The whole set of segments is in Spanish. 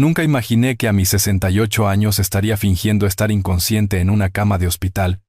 Nunca imaginé que a mis 68 años estaría fingiendo estar inconsciente en una cama de hospital,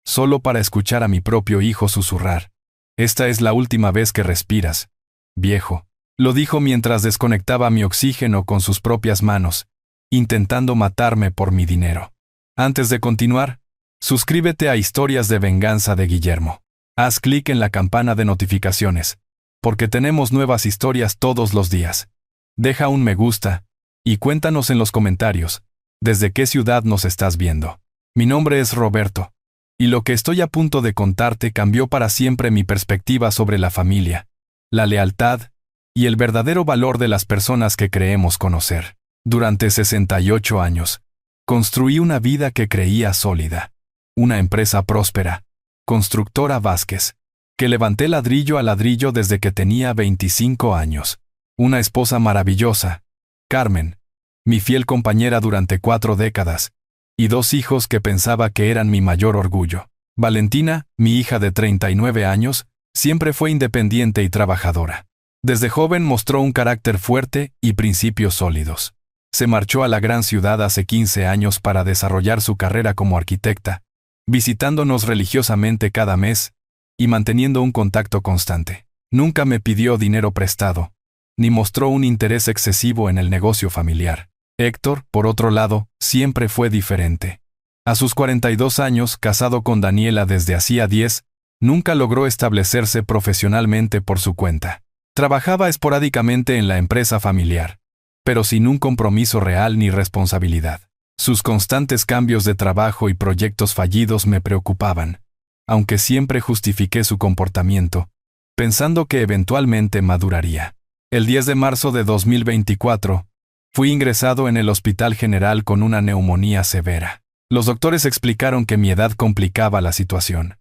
solo para escuchar a mi propio hijo susurrar: «Esta es la última vez que respiras, viejo». Lo dijo mientras desconectaba mi oxígeno con sus propias manos, intentando matarme por mi dinero. Antes de continuar, suscríbete a Historias de Venganza de Guillermo. Haz clic en la campana de notificaciones, porque tenemos nuevas historias todos los días. Deja un me gusta, y cuéntanos en los comentarios, ¿desde qué ciudad nos estás viendo? Mi nombre es Roberto, y lo que estoy a punto de contarte cambió para siempre mi perspectiva sobre la familia, la lealtad y el verdadero valor de las personas que creemos conocer. Durante 68 años, construí una vida que creía sólida, una empresa próspera, Constructora Vázquez, que levanté ladrillo a ladrillo desde que tenía 25 años, una esposa maravillosa, Carmen, mi fiel compañera durante 4 décadas, y 2 hijos que pensaba que eran mi mayor orgullo. Valentina, mi hija de 39 años, siempre fue independiente y trabajadora. Desde joven mostró un carácter fuerte y principios sólidos. Se marchó a la gran ciudad hace 15 años para desarrollar su carrera como arquitecta, visitándonos religiosamente cada mes y manteniendo un contacto constante. Nunca me pidió dinero prestado, ni mostró un interés excesivo en el negocio familiar. Héctor, por otro lado, siempre fue diferente. A sus 42 años, casado con Daniela desde hacía 10, nunca logró establecerse profesionalmente por su cuenta. Trabajaba esporádicamente en la empresa familiar, pero sin un compromiso real ni responsabilidad. Sus constantes cambios de trabajo y proyectos fallidos me preocupaban, aunque siempre justifiqué su comportamiento, pensando que eventualmente maduraría. El 10 de marzo de 2024, fui ingresado en el Hospital General con una neumonía severa. Los doctores explicaron que mi edad complicaba la situación,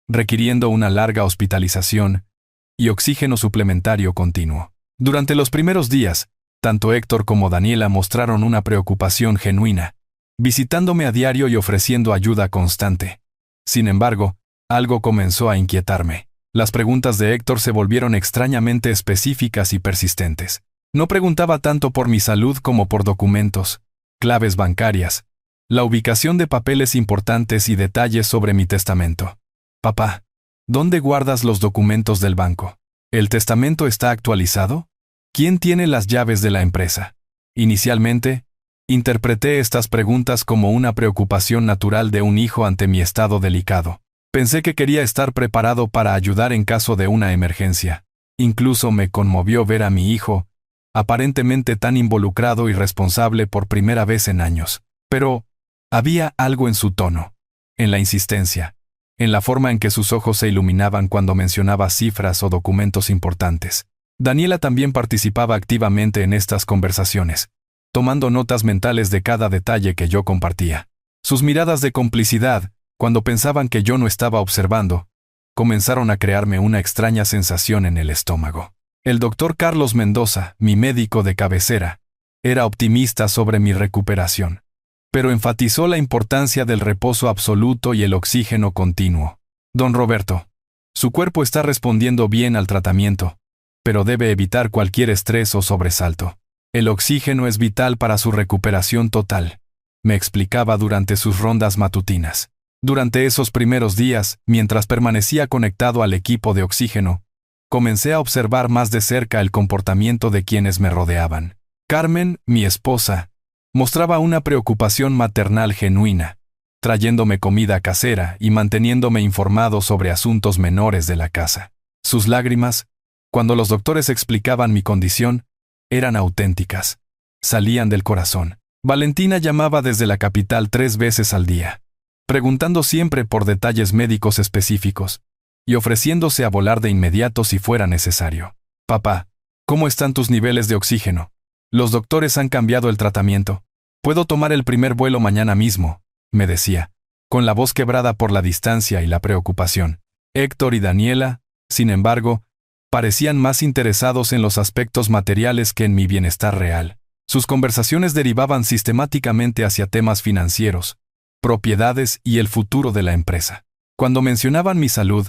requiriendo una larga hospitalización y oxígeno suplementario continuo. Durante los primeros días, tanto Héctor como Daniela mostraron una preocupación genuina, visitándome a diario y ofreciendo ayuda constante. Sin embargo, algo comenzó a inquietarme. Las preguntas de Héctor se volvieron extrañamente específicas y persistentes. No preguntaba tanto por mi salud como por documentos, claves bancarias, la ubicación de papeles importantes y detalles sobre mi testamento. Papá, ¿dónde guardas los documentos del banco? ¿El testamento está actualizado? ¿Quién tiene las llaves de la empresa? Inicialmente, interpreté estas preguntas como una preocupación natural de un hijo ante mi estado delicado. Pensé que quería estar preparado para ayudar en caso de una emergencia. Incluso me conmovió ver a mi hijo, aparentemente tan involucrado y responsable por primera vez en años. Pero había algo en su tono, en la insistencia, en la forma en que sus ojos se iluminaban cuando mencionaba cifras o documentos importantes. Daniela también participaba activamente en estas conversaciones, tomando notas mentales de cada detalle que yo compartía. Sus miradas de complicidad, cuando pensaban que yo no estaba observando, comenzaron a crearme una extraña sensación en el estómago. El doctor Carlos Mendoza, mi médico de cabecera, era optimista sobre mi recuperación, pero enfatizó la importancia del reposo absoluto y el oxígeno continuo. Don Roberto, su cuerpo está respondiendo bien al tratamiento, pero debe evitar cualquier estrés o sobresalto. El oxígeno es vital para su recuperación total, me explicaba durante sus rondas matutinas. Durante esos primeros días, mientras permanecía conectado al equipo de oxígeno, comencé a observar más de cerca el comportamiento de quienes me rodeaban. Carmen, mi esposa, mostraba una preocupación maternal genuina, trayéndome comida casera y manteniéndome informado sobre asuntos menores de la casa. Sus lágrimas, cuando los doctores explicaban mi condición, eran auténticas, salían del corazón. Valentina llamaba desde la capital 3 veces al día, preguntando siempre por detalles médicos específicos, y ofreciéndose a volar de inmediato si fuera necesario. Papá, ¿cómo están tus niveles de oxígeno? Los doctores han cambiado el tratamiento. Puedo tomar el primer vuelo mañana mismo, me decía, con la voz quebrada por la distancia y la preocupación. Héctor y Daniela, sin embargo, parecían más interesados en los aspectos materiales que en mi bienestar real. Sus conversaciones derivaban sistemáticamente hacia temas financieros, propiedades y el futuro de la empresa. Cuando mencionaban mi salud,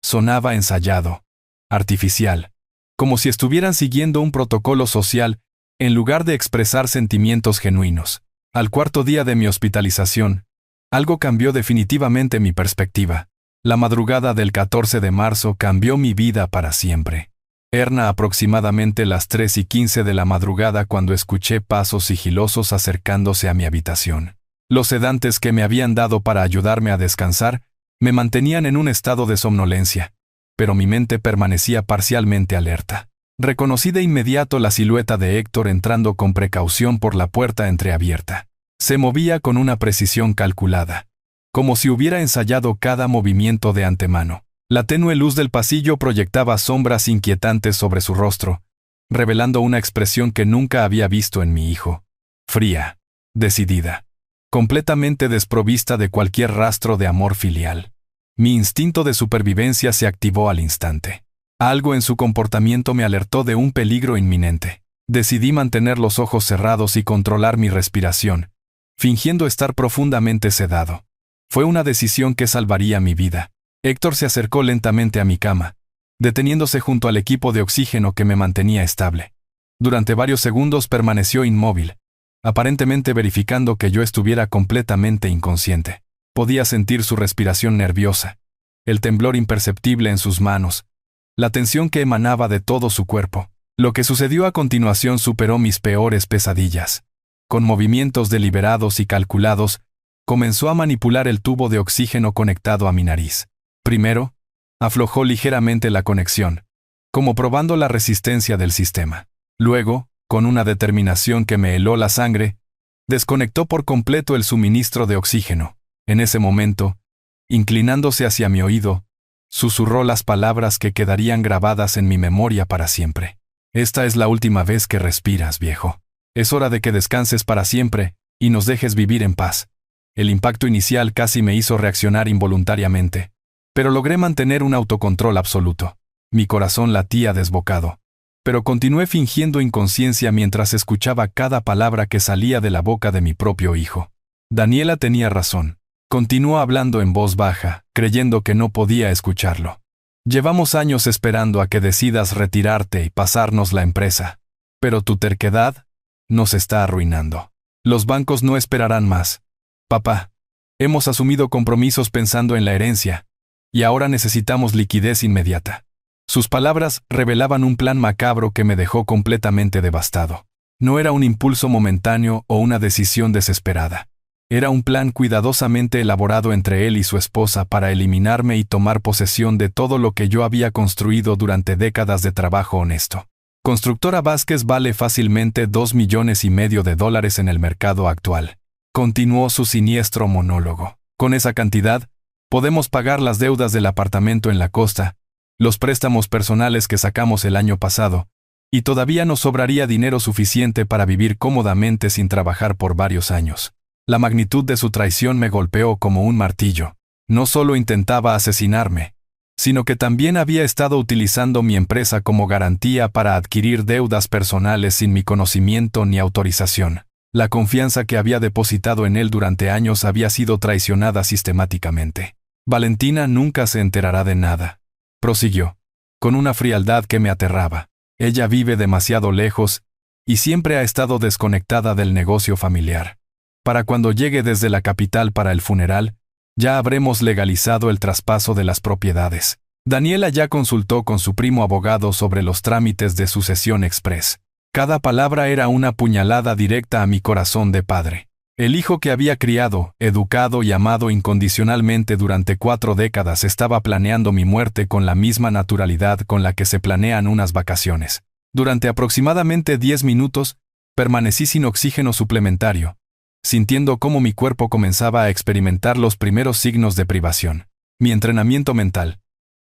sonaba ensayado, artificial, como si estuvieran siguiendo un protocolo social en lugar de expresar sentimientos genuinos. Al cuarto día de mi hospitalización, algo cambió definitivamente mi perspectiva. La madrugada del 14 de marzo cambió mi vida para siempre. Eran aproximadamente las 3:15 de la madrugada cuando escuché pasos sigilosos acercándose a mi habitación. Los sedantes que me habían dado para ayudarme a descansar me mantenían en un estado de somnolencia, pero mi mente permanecía parcialmente alerta. Reconocí de inmediato la silueta de Héctor entrando con precaución por la puerta entreabierta. Se movía con una precisión calculada, como si hubiera ensayado cada movimiento de antemano. La tenue luz del pasillo proyectaba sombras inquietantes sobre su rostro, revelando una expresión que nunca había visto en mi hijo. Fría, decidida, completamente desprovista de cualquier rastro de amor filial. Mi instinto de supervivencia se activó al instante. Algo en su comportamiento me alertó de un peligro inminente. Decidí mantener los ojos cerrados y controlar mi respiración, fingiendo estar profundamente sedado. Fue una decisión que salvaría mi vida. Héctor se acercó lentamente a mi cama, deteniéndose junto al equipo de oxígeno que me mantenía estable. Durante varios segundos permaneció inmóvil, aparentemente verificando que yo estuviera completamente inconsciente. Podía sentir su respiración nerviosa, el temblor imperceptible en sus manos, la tensión que emanaba de todo su cuerpo. Lo que sucedió a continuación superó mis peores pesadillas. Con movimientos deliberados y calculados, comenzó a manipular el tubo de oxígeno conectado a mi nariz. Primero, aflojó ligeramente la conexión, como probando la resistencia del sistema. Luego, con una determinación que me heló la sangre, desconectó por completo el suministro de oxígeno. En ese momento, inclinándose hacia mi oído, susurró las palabras que quedarían grabadas en mi memoria para siempre. Esta es la última vez que respiras, viejo. Es hora de que descanses para siempre y nos dejes vivir en paz. El impacto inicial casi me hizo reaccionar involuntariamente, pero logré mantener un autocontrol absoluto. Mi corazón latía desbocado, pero continué fingiendo inconsciencia mientras escuchaba cada palabra que salía de la boca de mi propio hijo. Daniela tenía razón. Continuó hablando en voz baja, creyendo que no podía escucharlo. Llevamos años esperando a que decidas retirarte y pasarnos la empresa, pero tu terquedad nos está arruinando. Los bancos no esperarán más. Papá, hemos asumido compromisos pensando en la herencia, y ahora necesitamos liquidez inmediata. Sus palabras revelaban un plan macabro que me dejó completamente devastado. No era un impulso momentáneo o una decisión desesperada. Era un plan cuidadosamente elaborado entre él y su esposa para eliminarme y tomar posesión de todo lo que yo había construido durante décadas de trabajo honesto. Constructora Vázquez vale fácilmente $2,5 millones en el mercado actual. Continuó su siniestro monólogo. Con esa cantidad, podemos pagar las deudas del apartamento en la costa, los préstamos personales que sacamos el año pasado, y todavía nos sobraría dinero suficiente para vivir cómodamente sin trabajar por varios años. La magnitud de su traición me golpeó como un martillo. No solo intentaba asesinarme, sino que también había estado utilizando mi empresa como garantía para adquirir deudas personales sin mi conocimiento ni autorización. La confianza que había depositado en él durante años había sido traicionada sistemáticamente. Valentina nunca se enterará de nada, prosiguió, con una frialdad que me aterraba. Ella vive demasiado lejos y siempre ha estado desconectada del negocio familiar. Para cuando llegue desde la capital para el funeral, ya habremos legalizado el traspaso de las propiedades. Daniela ya consultó con su primo abogado sobre los trámites de sucesión express. Cada palabra era una puñalada directa a mi corazón de padre. El hijo que había criado, educado y amado incondicionalmente durante 4 décadas estaba planeando mi muerte con la misma naturalidad con la que se planean unas vacaciones. Durante aproximadamente 10 minutos, permanecí sin oxígeno suplementario, sintiendo cómo mi cuerpo comenzaba a experimentar los primeros signos de privación. Mi entrenamiento mental,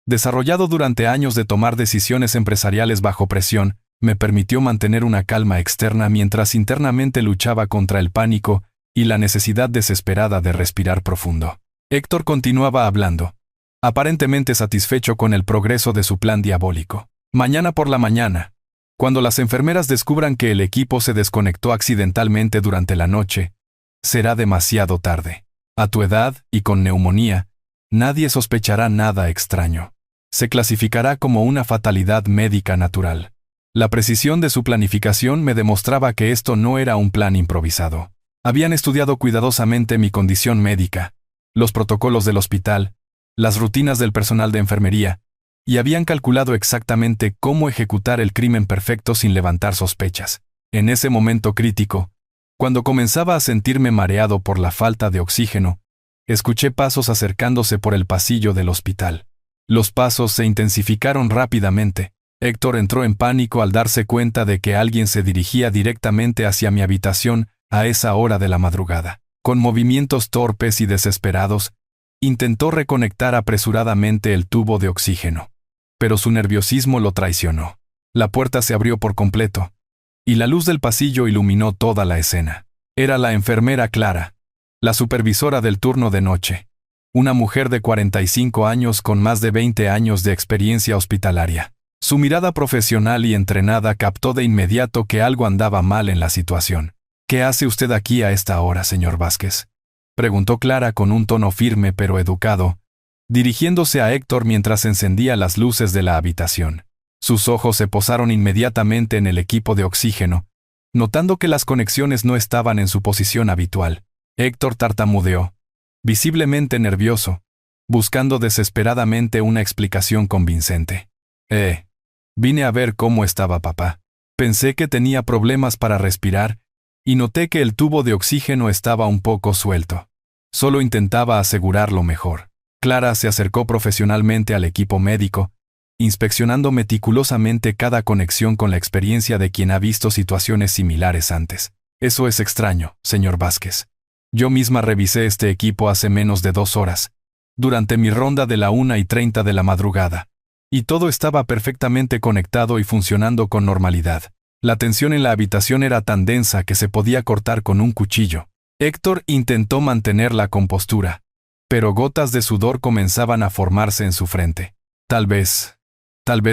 desarrollado durante años de tomar decisiones empresariales bajo presión, me permitió mantener una calma externa mientras internamente luchaba contra el pánico y la necesidad desesperada de respirar profundo. Héctor continuaba hablando, aparentemente satisfecho con el progreso de su plan diabólico. Mañana por la mañana, cuando las enfermeras descubran que el equipo se desconectó accidentalmente durante la noche, será demasiado tarde. A tu edad y con neumonía, nadie sospechará nada extraño. Se clasificará como una fatalidad médica natural. La precisión de su planificación me demostraba que esto no era un plan improvisado. Habían estudiado cuidadosamente mi condición médica, los protocolos del hospital, las rutinas del personal de enfermería, y habían calculado exactamente cómo ejecutar el crimen perfecto sin levantar sospechas. En ese momento crítico, cuando comenzaba a sentirme mareado por la falta de oxígeno, escuché pasos acercándose por el pasillo del hospital. Los pasos se intensificaron rápidamente. Héctor entró en pánico al darse cuenta de que alguien se dirigía directamente hacia mi habitación a esa hora de la madrugada. Con movimientos torpes y desesperados, intentó reconectar apresuradamente el tubo de oxígeno. Pero su nerviosismo lo traicionó. La puerta se abrió por completo, y la luz del pasillo iluminó toda la escena. Era la enfermera Clara, la supervisora del turno de noche, una mujer de 45 años con más de 20 años de experiencia hospitalaria. Su mirada profesional y entrenada captó de inmediato que algo andaba mal en la situación. «¿Qué hace usted aquí a esta hora, señor Vázquez?», preguntó Clara con un tono firme pero educado, dirigiéndose a Héctor mientras encendía las luces de la habitación. Sus ojos se posaron inmediatamente en el equipo de oxígeno, notando que las conexiones no estaban en su posición habitual. Héctor tartamudeó, visiblemente nervioso, buscando desesperadamente una explicación convincente. Vine a ver cómo estaba papá. Pensé que tenía problemas para respirar, y noté que el tubo de oxígeno estaba un poco suelto. Solo intentaba asegurarlo mejor. Clara se acercó profesionalmente al equipo médico, inspeccionando meticulosamente cada conexión con la experiencia de quien ha visto situaciones similares antes. «Eso es extraño, señor Vázquez. Yo misma revisé este equipo hace menos de 2 horas, durante mi ronda de la 1:30 de la madrugada, y todo estaba perfectamente conectado y funcionando con normalidad. La tensión en la habitación era tan densa que se podía cortar con un cuchillo». Héctor intentó mantener la compostura, pero gotas de sudor comenzaban a formarse en su frente. Tal vez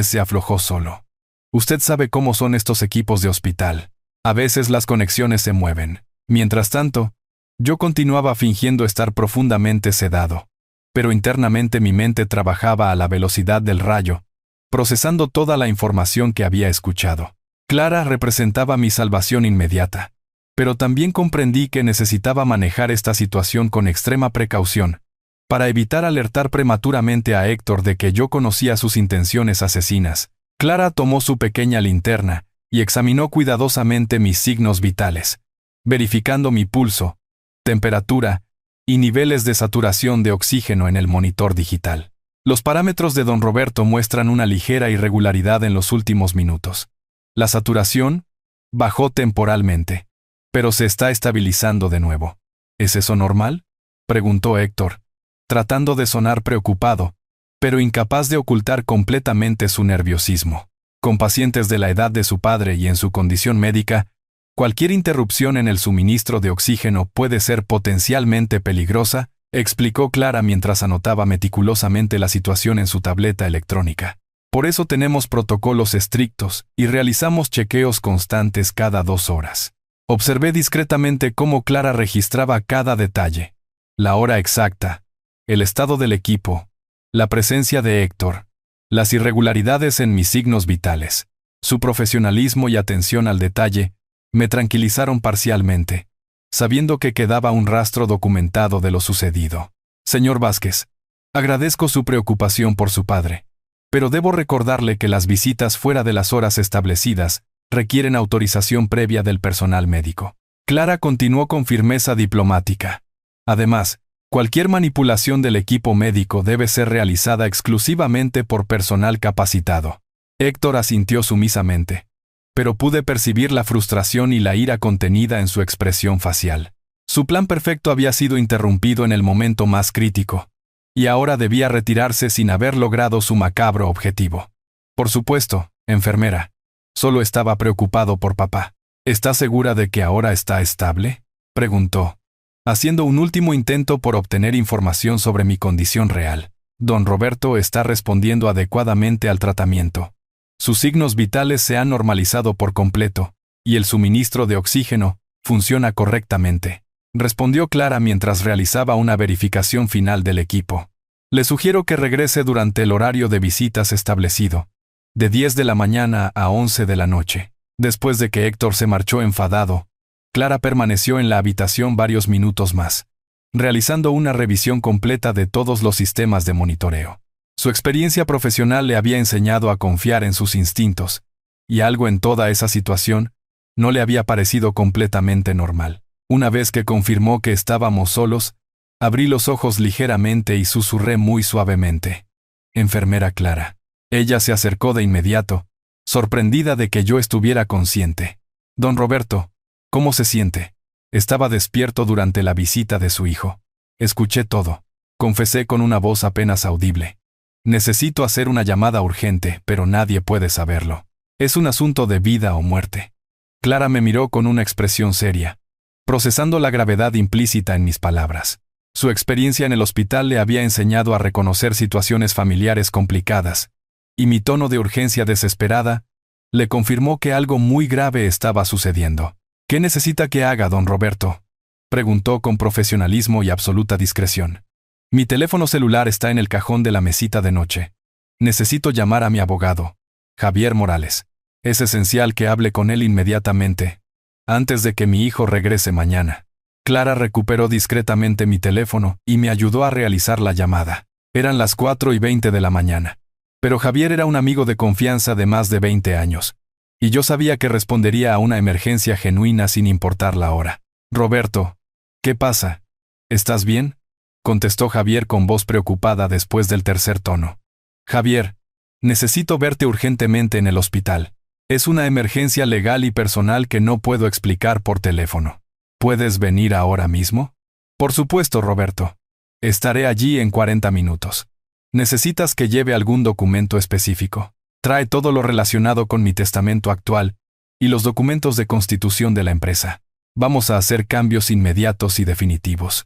se aflojó solo. Usted sabe cómo son estos equipos de hospital. A veces las conexiones se mueven. Mientras tanto, yo continuaba fingiendo estar profundamente sedado, pero internamente mi mente trabajaba a la velocidad del rayo, procesando toda la información que había escuchado. Clara representaba mi salvación inmediata, pero también comprendí que necesitaba manejar esta situación con extrema precaución, para evitar alertar prematuramente a Héctor de que yo conocía sus intenciones asesinas. Clara tomó su pequeña linterna y examinó cuidadosamente mis signos vitales, verificando mi pulso, temperatura y niveles de saturación de oxígeno en el monitor digital. Los parámetros de don Roberto muestran una ligera irregularidad en los últimos minutos. La saturación bajó temporalmente, pero se está estabilizando de nuevo. ¿Es eso normal?, preguntó Héctor, tratando de sonar preocupado, pero incapaz de ocultar completamente su nerviosismo. Con pacientes de la edad de su padre y en su condición médica, cualquier interrupción en el suministro de oxígeno puede ser potencialmente peligrosa, explicó Clara mientras anotaba meticulosamente la situación en su tableta electrónica. Por eso tenemos protocolos estrictos y realizamos chequeos constantes cada 2 horas. Observé discretamente cómo Clara registraba cada detalle: la hora exacta, el estado del equipo, la presencia de Héctor, las irregularidades en mis signos vitales. Su profesionalismo y atención al detalle me tranquilizaron parcialmente, sabiendo que quedaba un rastro documentado de lo sucedido. Señor Vázquez, agradezco su preocupación por su padre, pero debo recordarle que las visitas fuera de las horas establecidas requieren autorización previa del personal médico. Clara continuó con firmeza diplomática. Además, cualquier manipulación del equipo médico debe ser realizada exclusivamente por personal capacitado. Héctor asintió sumisamente, pero pude percibir la frustración y la ira contenida en su expresión facial. Su plan perfecto había sido interrumpido en el momento más crítico, y ahora debía retirarse sin haber logrado su macabro objetivo. Por supuesto, enfermera, solo estaba preocupado por papá. ¿Está segura de que ahora está estable?, preguntó, haciendo un último intento por obtener información sobre mi condición real. Don Roberto está respondiendo adecuadamente al tratamiento. Sus signos vitales se han normalizado por completo, y el suministro de oxígeno funciona correctamente, respondió Clara mientras realizaba una verificación final del equipo. Le sugiero que regrese durante el horario de visitas establecido, de 10 de la mañana a 11 de la noche. Después de que Héctor se marchó enfadado, Clara permaneció en la habitación varios minutos más, realizando una revisión completa de todos los sistemas de monitoreo. Su experiencia profesional le había enseñado a confiar en sus instintos, y algo en toda esa situación no le había parecido completamente normal. Una vez que confirmó que estábamos solos, abrí los ojos ligeramente y susurré muy suavemente: «Enfermera Clara». Ella se acercó de inmediato, sorprendida de que yo estuviera consciente. «Don Roberto, ¿cómo se siente?». Estaba despierto durante la visita de su hijo. «Escuché todo», confesé con una voz apenas audible. «Necesito hacer una llamada urgente, pero nadie puede saberlo. Es un asunto de vida o muerte». Clara me miró con una expresión seria, procesando la gravedad implícita en mis palabras. Su experiencia en el hospital le había enseñado a reconocer situaciones familiares complicadas, y mi tono de urgencia desesperada le confirmó que algo muy grave estaba sucediendo. «¿Qué necesita que haga, don Roberto?», preguntó con profesionalismo y absoluta discreción. «Mi teléfono celular está en el cajón de la mesita de noche. Necesito llamar a mi abogado, Javier Morales. Es esencial que hable con él inmediatamente, antes de que mi hijo regrese mañana». Clara recuperó discretamente mi teléfono y me ayudó a realizar la llamada. Eran las 4:20 de la mañana. Pero Javier era un amigo de confianza de más de 20 años, y yo sabía que respondería a una emergencia genuina sin importar la hora. «Roberto, ¿qué pasa? ¿Estás bien?», contestó Javier con voz preocupada después del tercer tono. «Javier, necesito verte urgentemente en el hospital. Es una emergencia legal y personal que no puedo explicar por teléfono. ¿Puedes venir ahora mismo?». «Por supuesto, Roberto. Estaré allí en 40 minutos. ¿Necesitas que lleve algún documento específico?». «Trae todo lo relacionado con mi testamento actual y los documentos de constitución de la empresa. Vamos a hacer cambios inmediatos y definitivos».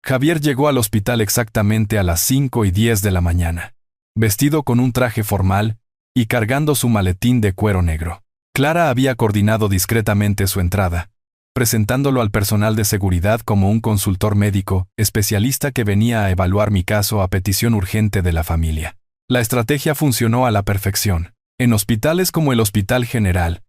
Javier llegó al hospital exactamente a las 5:10 de la mañana, vestido con un traje formal y cargando su maletín de cuero negro. Clara había coordinado discretamente su entrada, presentándolo al personal de seguridad como un consultor médico especialista que venía a evaluar mi caso a petición urgente de la familia. La estrategia funcionó a la perfección. En hospitales como el Hospital General,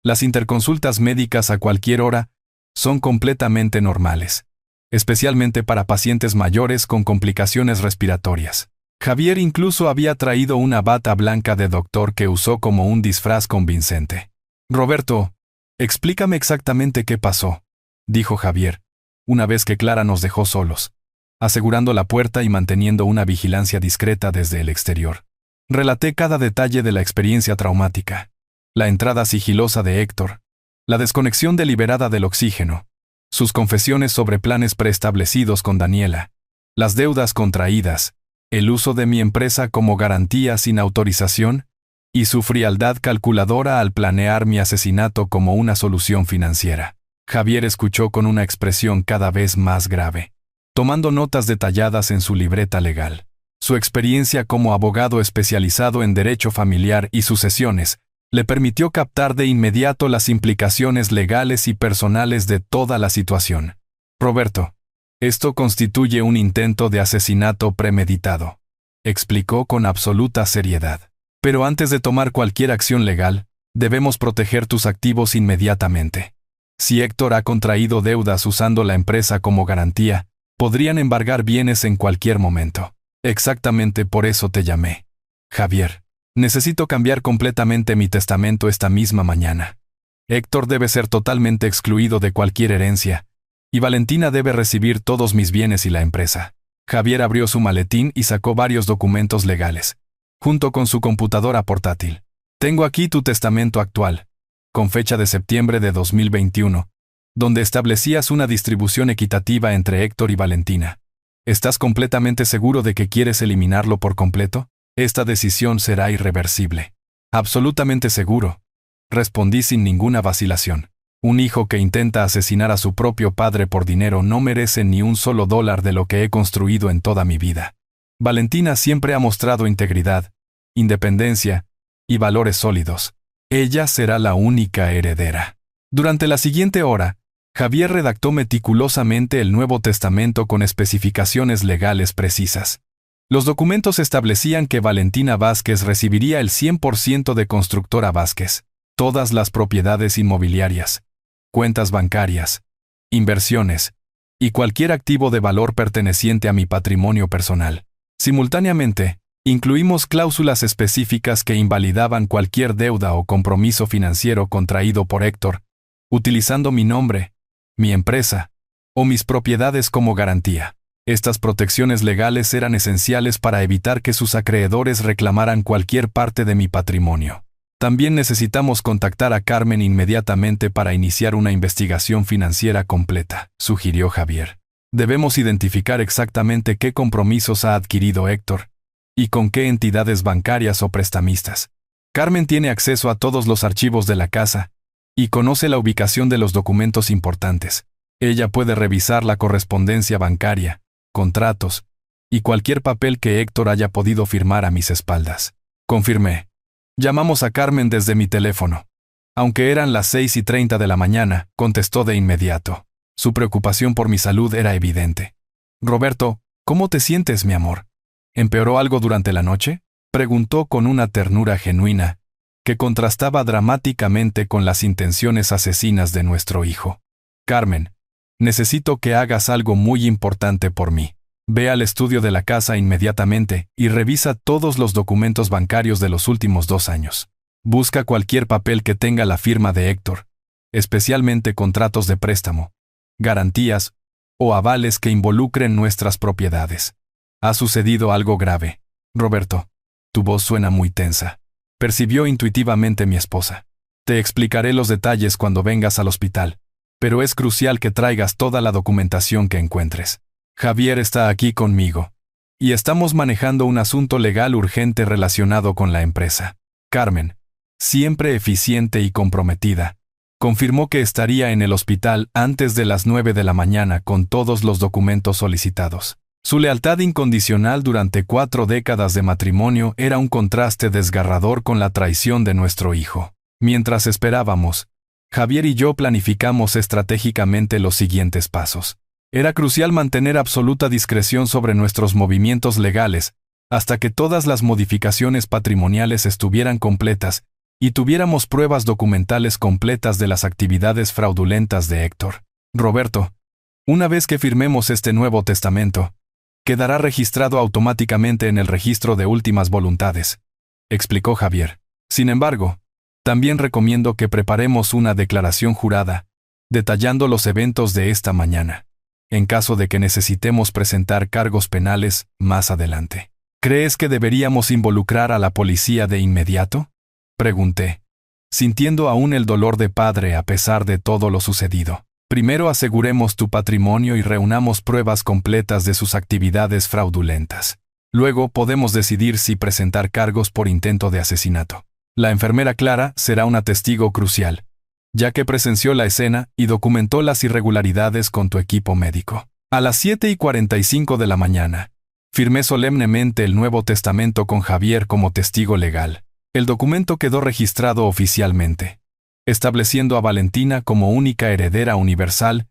las interconsultas médicas a cualquier hora son completamente normales, especialmente para pacientes mayores con complicaciones respiratorias. Javier incluso había traído una bata blanca de doctor que usó como un disfraz convincente. «Roberto, explícame exactamente qué pasó», dijo Javier, una vez que Clara nos dejó solos, asegurando la puerta y manteniendo una vigilancia discreta desde el exterior. Relaté cada detalle de la experiencia traumática: la entrada sigilosa de Héctor, la desconexión deliberada del oxígeno, sus confesiones sobre planes preestablecidos con Daniela, las deudas contraídas, el uso de mi empresa como garantía sin autorización, y su frialdad calculadora al planear mi asesinato como una solución financiera. Javier escuchó con una expresión cada vez más grave, tomando notas detalladas en su libreta legal. Su experiencia como abogado especializado en derecho familiar y sucesiones le permitió captar de inmediato las implicaciones legales y personales de toda la situación. «Roberto, esto constituye un intento de asesinato premeditado», explicó con absoluta seriedad. «Pero antes de tomar cualquier acción legal, debemos proteger tus activos inmediatamente. Si Héctor ha contraído deudas usando la empresa como garantía, podrían embargar bienes en cualquier momento. Exactamente por eso te llamé. Javier, necesito cambiar completamente mi testamento esta misma mañana. Héctor debe ser totalmente excluido de cualquier herencia, y Valentina debe recibir todos mis bienes y la empresa». Javier abrió su maletín y sacó varios documentos legales, junto con su computadora portátil. «Tengo aquí tu testamento actual, con fecha de septiembre de 2021, donde establecías una distribución equitativa entre Héctor y Valentina. ¿Estás completamente seguro de que quieres eliminarlo por completo? Esta decisión será irreversible». «Absolutamente seguro», respondí sin ninguna vacilación. «Un hijo que intenta asesinar a su propio padre por dinero no merece ni un solo dólar de lo que he construido en toda mi vida. Valentina siempre ha mostrado integridad, independencia y valores sólidos. Ella será la única heredera». Durante la siguiente hora, Javier redactó meticulosamente el Nuevo Testamento con especificaciones legales precisas. Los documentos establecían que Valentina Vázquez recibiría el 100% de Constructora Vázquez, todas las propiedades inmobiliarias, cuentas bancarias, inversiones y cualquier activo de valor perteneciente a mi patrimonio personal. Simultáneamente, incluimos cláusulas específicas que invalidaban cualquier deuda o compromiso financiero contraído por Héctor, utilizando mi nombre, mi empresa o mis propiedades como garantía. Estas protecciones legales eran esenciales para evitar que sus acreedores reclamaran cualquier parte de mi patrimonio. También necesitamos contactar a Carmen inmediatamente para iniciar una investigación financiera completa, sugirió Javier. Debemos identificar exactamente qué compromisos ha adquirido Héctor y con qué entidades bancarias o prestamistas. Carmen tiene acceso a todos los archivos de la casa y conoce la ubicación de los documentos importantes. Ella puede revisar la correspondencia bancaria, contratos y cualquier papel que Héctor haya podido firmar a mis espaldas. Confirmé. Llamamos a Carmen desde mi teléfono. Aunque eran las 6:30 de la mañana, contestó de inmediato. Su preocupación por mi salud era evidente. Roberto, ¿cómo te sientes, mi amor? ¿Empeoró algo durante la noche? Preguntó con una ternura genuina, que contrastaba dramáticamente con las intenciones asesinas de nuestro hijo. Carmen, necesito que hagas algo muy importante por mí. Ve al estudio de la casa inmediatamente y revisa todos los documentos bancarios de los últimos 2 años. Busca cualquier papel que tenga la firma de Héctor, especialmente contratos de préstamo, garantías o avales que involucren nuestras propiedades. Ha sucedido algo grave. Roberto, tu voz suena muy tensa. Percibió intuitivamente mi esposa. Te explicaré los detalles cuando vengas al hospital, pero es crucial que traigas toda la documentación que encuentres. Javier está aquí conmigo, y estamos manejando un asunto legal urgente relacionado con la empresa. Carmen, siempre eficiente y comprometida, confirmó que estaría en el hospital antes de las 9 de la mañana con todos los documentos solicitados. Su lealtad incondicional durante 4 décadas de matrimonio era un contraste desgarrador con la traición de nuestro hijo. Mientras esperábamos, Javier y yo planificamos estratégicamente los siguientes pasos. Era crucial mantener absoluta discreción sobre nuestros movimientos legales, hasta que todas las modificaciones patrimoniales estuvieran completas y tuviéramos pruebas documentales completas de las actividades fraudulentas de Héctor. Roberto, una vez que firmemos este nuevo testamento, quedará registrado automáticamente en el registro de últimas voluntades, explicó Javier. Sin embargo, también recomiendo que preparemos una declaración jurada, detallando los eventos de esta mañana, en caso de que necesitemos presentar cargos penales más adelante. ¿Crees que deberíamos involucrar a la policía de inmediato?, pregunté, sintiendo aún el dolor de padre a pesar de todo lo sucedido. Primero aseguremos tu patrimonio y reunamos pruebas completas de sus actividades fraudulentas. Luego podemos decidir si presentar cargos por intento de asesinato. La enfermera Clara será una testigo crucial, ya que presenció la escena y documentó las irregularidades con tu equipo médico. A las 7:45 de la mañana, firmé solemnemente el Nuevo Testamento con Javier como testigo legal. El documento quedó registrado oficialmente, estableciendo a Valentina como única heredera universal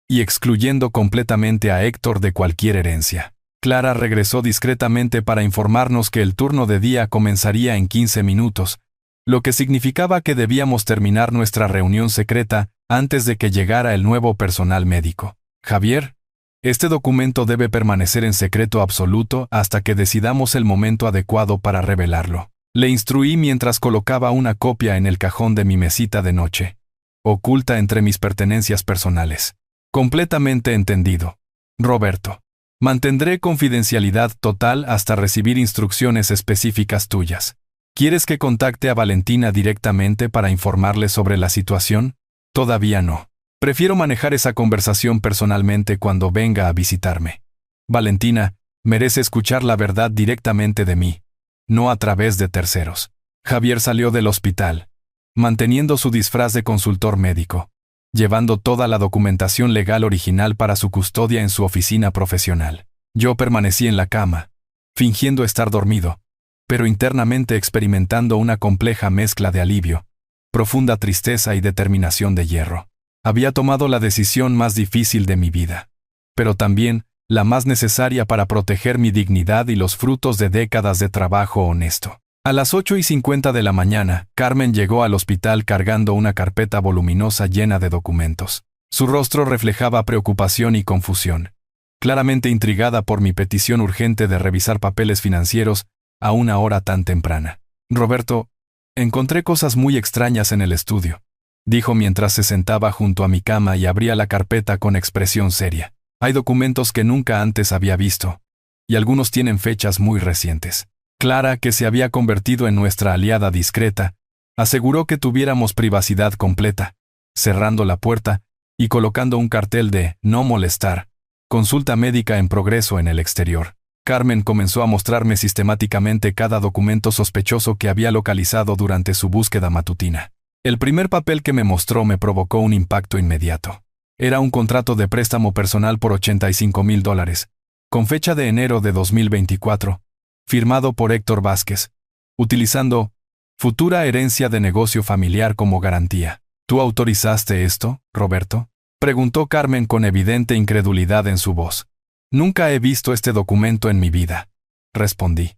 y excluyendo completamente a Héctor de cualquier herencia. Clara regresó discretamente para informarnos que el turno de día comenzaría en 15 minutos, lo que significaba que debíamos terminar nuestra reunión secreta antes de que llegara el nuevo personal médico. Javier, este documento debe permanecer en secreto absoluto hasta que decidamos el momento adecuado para revelarlo. Le instruí mientras colocaba una copia en el cajón de mi mesita de noche, oculta entre mis pertenencias personales. Completamente entendido. Roberto, mantendré confidencialidad total hasta recibir instrucciones específicas tuyas. ¿Quieres que contacte a Valentina directamente para informarle sobre la situación? Todavía no. Prefiero manejar esa conversación personalmente cuando venga a visitarme. Valentina merece escuchar la verdad directamente de mí, no a través de terceros. Javier salió del hospital, manteniendo su disfraz de consultor médico, llevando toda la documentación legal original para su custodia en su oficina profesional. Yo permanecí en la cama, fingiendo estar dormido, pero internamente experimentando una compleja mezcla de alivio, profunda tristeza y determinación de hierro. Había tomado la decisión más difícil de mi vida, pero también la más necesaria para proteger mi dignidad y los frutos de décadas de trabajo honesto. A las 8:50 de la mañana, Carmen llegó al hospital cargando una carpeta voluminosa llena de documentos. Su rostro reflejaba preocupación y confusión, claramente intrigada por mi petición urgente de revisar papeles financieros a una hora tan temprana. Roberto, encontré cosas muy extrañas en el estudio, dijo mientras se sentaba junto a mi cama y abría la carpeta con expresión seria. Hay documentos que nunca antes había visto, y algunos tienen fechas muy recientes. Clara, que se había convertido en nuestra aliada discreta, aseguró que tuviéramos privacidad completa, cerrando la puerta y colocando un cartel de «No molestar», consulta médica en progreso en el exterior. Carmen comenzó a mostrarme sistemáticamente cada documento sospechoso que había localizado durante su búsqueda matutina. El primer papel que me mostró me provocó un impacto inmediato. Era un contrato de préstamo personal por $85,000, con fecha de enero de 2024, firmado por Héctor Vázquez, utilizando futura herencia de negocio familiar como garantía. ¿Tú autorizaste esto, Roberto?, preguntó Carmen con evidente incredulidad en su voz. Nunca he visto este documento en mi vida, respondí,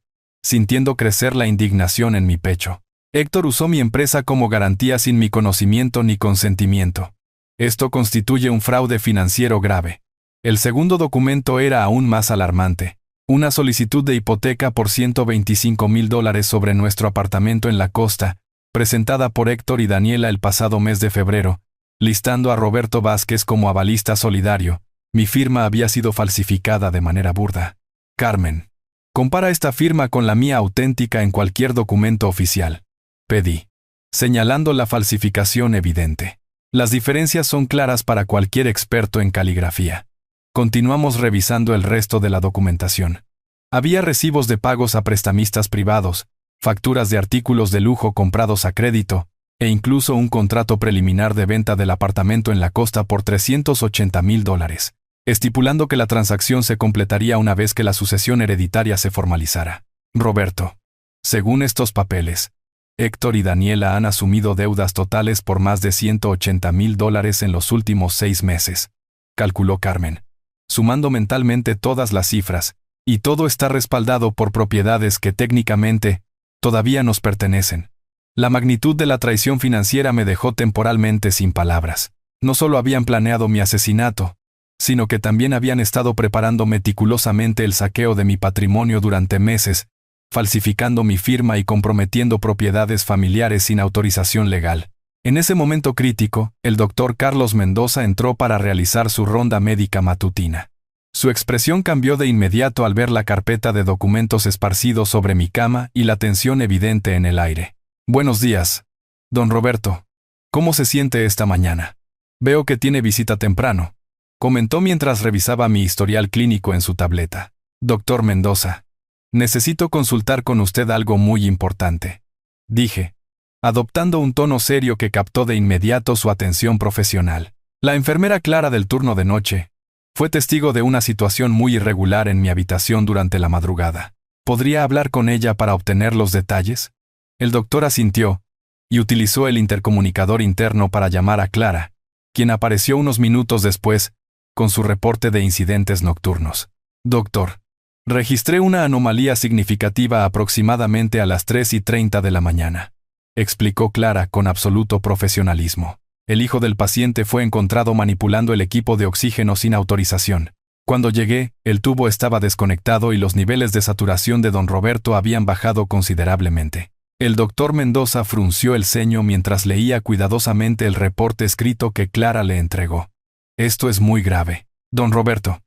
sintiendo crecer la indignación en mi pecho. Héctor usó mi empresa como garantía sin mi conocimiento ni consentimiento. Esto constituye un fraude financiero grave. El segundo documento era aún más alarmante. Una solicitud de hipoteca por $125,000 sobre nuestro apartamento en la costa, presentada por Héctor y Daniela el pasado mes de febrero, listando a Roberto Vázquez como avalista solidario. Mi firma había sido falsificada de manera burda. Carmen, compara esta firma con la mía auténtica en cualquier documento oficial, pedí, señalando la falsificación evidente. Las diferencias son claras para cualquier experto en caligrafía. Continuamos revisando el resto de la documentación. Había recibos de pagos a prestamistas privados, facturas de artículos de lujo comprados a crédito, e incluso un contrato preliminar de venta del apartamento en la costa por $380,000, estipulando que la transacción se completaría una vez que la sucesión hereditaria se formalizara. Roberto, según estos papeles, Héctor y Daniela han asumido deudas totales por más de $180,000 en los últimos 6 meses, calculó Carmen, sumando mentalmente todas las cifras, y todo está respaldado por propiedades que técnicamente todavía nos pertenecen. La magnitud de la traición financiera me dejó temporalmente sin palabras. No solo habían planeado mi asesinato, sino que también habían estado preparando meticulosamente el saqueo de mi patrimonio durante meses, falsificando mi firma y comprometiendo propiedades familiares sin autorización legal. En ese momento crítico, el doctor Carlos Mendoza entró para realizar su ronda médica matutina. Su expresión cambió de inmediato al ver la carpeta de documentos esparcidos sobre mi cama y la tensión evidente en el aire. Buenos días, don Roberto. ¿Cómo se siente esta mañana? Veo que tiene visita temprano, comentó mientras revisaba mi historial clínico en su tableta. Doctor Mendoza, necesito consultar con usted algo muy importante, dije, adoptando un tono serio que captó de inmediato su atención profesional. La enfermera Clara del turno de noche fue testigo de una situación muy irregular en mi habitación durante la madrugada. ¿Podría hablar con ella para obtener los detalles? El doctor asintió y utilizó el intercomunicador interno para llamar a Clara, quien apareció unos minutos después con su reporte de incidentes nocturnos. Doctor, registré una anomalía significativa aproximadamente a las 3:30 de la mañana, explicó Clara con absoluto profesionalismo. El hijo del paciente fue encontrado manipulando el equipo de oxígeno sin autorización. Cuando llegué, el tubo estaba desconectado y los niveles de saturación de don Roberto habían bajado considerablemente. El doctor Mendoza frunció el ceño mientras leía cuidadosamente el reporte escrito que Clara le entregó. Esto es muy grave, don Roberto.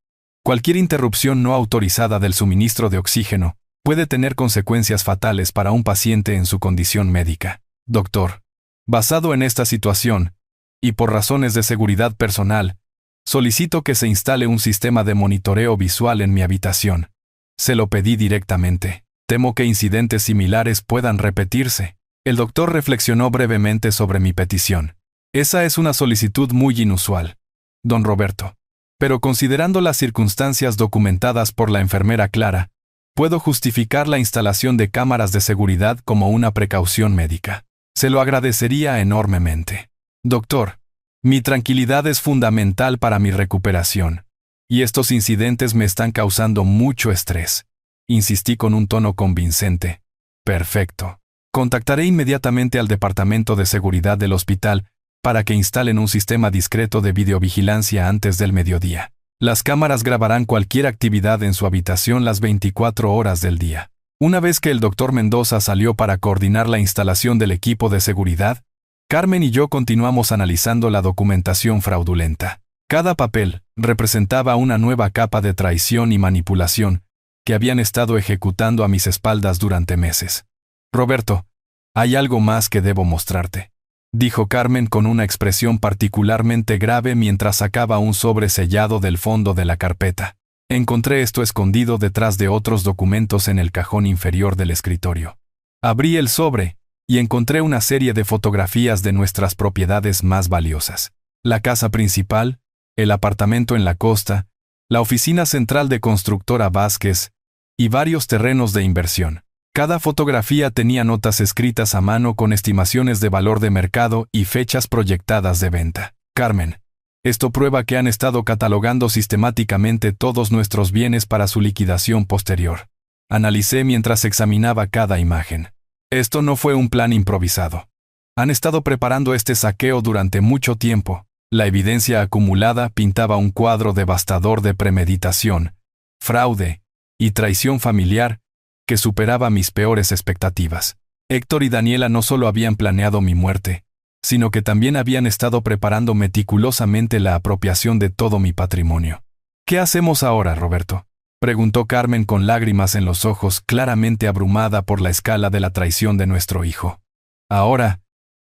Cualquier interrupción no autorizada del suministro de oxígeno puede tener consecuencias fatales para un paciente en su condición médica. Doctor, basado en esta situación, y por razones de seguridad personal, solicito que se instale un sistema de monitoreo visual en mi habitación. Se lo pedí directamente. Temo que incidentes similares puedan repetirse. El doctor reflexionó brevemente sobre mi petición. Esa es una solicitud muy inusual, don Roberto. Pero considerando las circunstancias documentadas por la enfermera Clara, puedo justificar la instalación de cámaras de seguridad como una precaución médica. Se lo agradecería enormemente. Doctor, mi tranquilidad es fundamental para mi recuperación. Y estos incidentes me están causando mucho estrés. Insistí con un tono convincente. Perfecto. Contactaré inmediatamente al Departamento de Seguridad del hospital para que instalen un sistema discreto de videovigilancia antes del mediodía. Las cámaras grabarán cualquier actividad en su habitación las 24 horas del día. Una vez que el doctor Mendoza salió para coordinar la instalación del equipo de seguridad, Carmen y yo continuamos analizando la documentación fraudulenta. Cada papel representaba una nueva capa de traición y manipulación que habían estado ejecutando a mis espaldas durante meses. Roberto, hay algo más que debo mostrarte, dijo Carmen con una expresión particularmente grave mientras sacaba un sobre sellado del fondo de la carpeta. Encontré esto escondido detrás de otros documentos en el cajón inferior del escritorio. Abrí el sobre y encontré una serie de fotografías de nuestras propiedades más valiosas. La casa principal, el apartamento en la costa, la oficina central de Constructora Vázquez y varios terrenos de inversión. Cada fotografía tenía notas escritas a mano con estimaciones de valor de mercado y fechas proyectadas de venta. Carmen, esto prueba que han estado catalogando sistemáticamente todos nuestros bienes para su liquidación posterior. Analicé mientras examinaba cada imagen. Esto no fue un plan improvisado. Han estado preparando este saqueo durante mucho tiempo. La evidencia acumulada pintaba un cuadro devastador de premeditación, fraude y traición familiar que superaba mis peores expectativas. Héctor y Daniela no solo habían planeado mi muerte, sino que también habían estado preparando meticulosamente la apropiación de todo mi patrimonio. ¿Qué hacemos ahora, Roberto?, preguntó Carmen con lágrimas en los ojos, claramente abrumada por la escala de la traición de nuestro hijo. Ahora,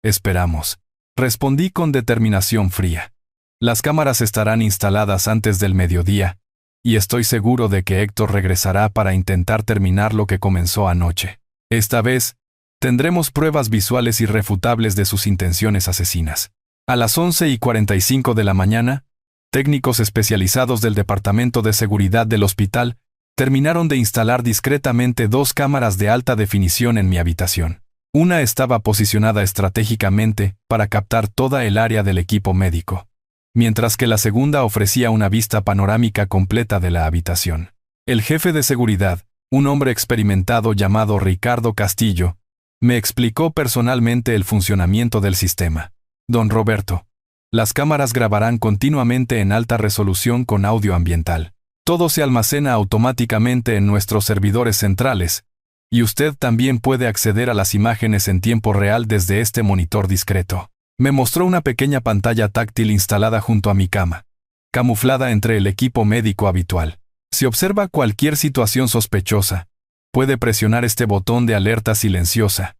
esperamos, respondí con determinación fría. Las cámaras estarán instaladas antes del mediodía, y estoy seguro de que Héctor regresará para intentar terminar lo que comenzó anoche. Esta vez, tendremos pruebas visuales irrefutables de sus intenciones asesinas. A las 11:45 de la mañana, técnicos especializados del Departamento de Seguridad del hospital terminaron de instalar discretamente 2 cámaras de alta definición en mi habitación. Una estaba posicionada estratégicamente para captar toda el área del equipo médico, mientras que la segunda ofrecía una vista panorámica completa de la habitación. El jefe de seguridad, un hombre experimentado llamado Ricardo Castillo, me explicó personalmente el funcionamiento del sistema. Don Roberto, las cámaras grabarán continuamente en alta resolución con audio ambiental. Todo se almacena automáticamente en nuestros servidores centrales, y usted también puede acceder a las imágenes en tiempo real desde este monitor discreto. Me mostró una pequeña pantalla táctil instalada junto a mi cama, camuflada entre el equipo médico habitual. Si observa cualquier situación sospechosa, puede presionar este botón de alerta silenciosa,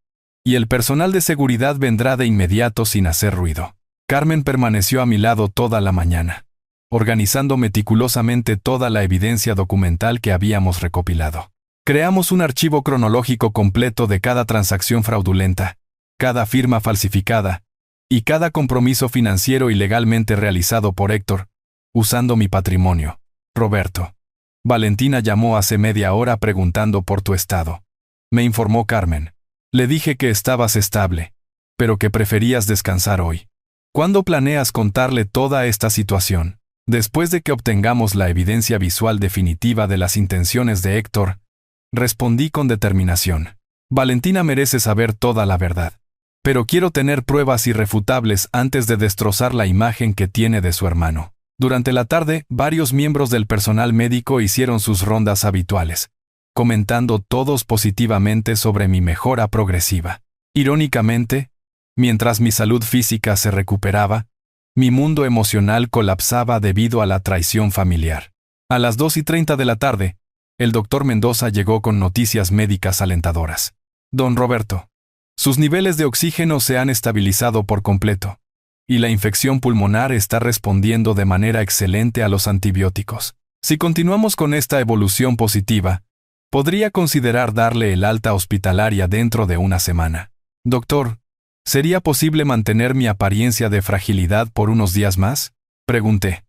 y el personal de seguridad vendrá de inmediato sin hacer ruido. Carmen permaneció a mi lado toda la mañana, organizando meticulosamente toda la evidencia documental que habíamos recopilado. Creamos un archivo cronológico completo de cada transacción fraudulenta, cada firma falsificada, y cada compromiso financiero ilegalmente realizado por Héctor, usando mi patrimonio. Roberto. Valentina llamó hace media hora preguntando por tu estado. Me informó Carmen. Le dije que estabas estable, pero que preferías descansar hoy. ¿Cuándo planeas contarle toda esta situación? Después de que obtengamos la evidencia visual definitiva de las intenciones de Héctor, respondí con determinación. Valentina merece saber toda la verdad, pero quiero tener pruebas irrefutables antes de destrozar la imagen que tiene de su hermano. Durante la tarde, varios miembros del personal médico hicieron sus rondas habituales, comentando todos positivamente sobre mi mejora progresiva. Irónicamente, mientras mi salud física se recuperaba, mi mundo emocional colapsaba debido a la traición familiar. A las 2:30 de la tarde, el doctor Mendoza llegó con noticias médicas alentadoras. Don Roberto, sus niveles de oxígeno se han estabilizado por completo, y la infección pulmonar está respondiendo de manera excelente a los antibióticos. Si continuamos con esta evolución positiva, podría considerar darle el alta hospitalaria dentro de una semana. Doctor, ¿sería posible mantener mi apariencia de fragilidad por unos días más?, pregunté,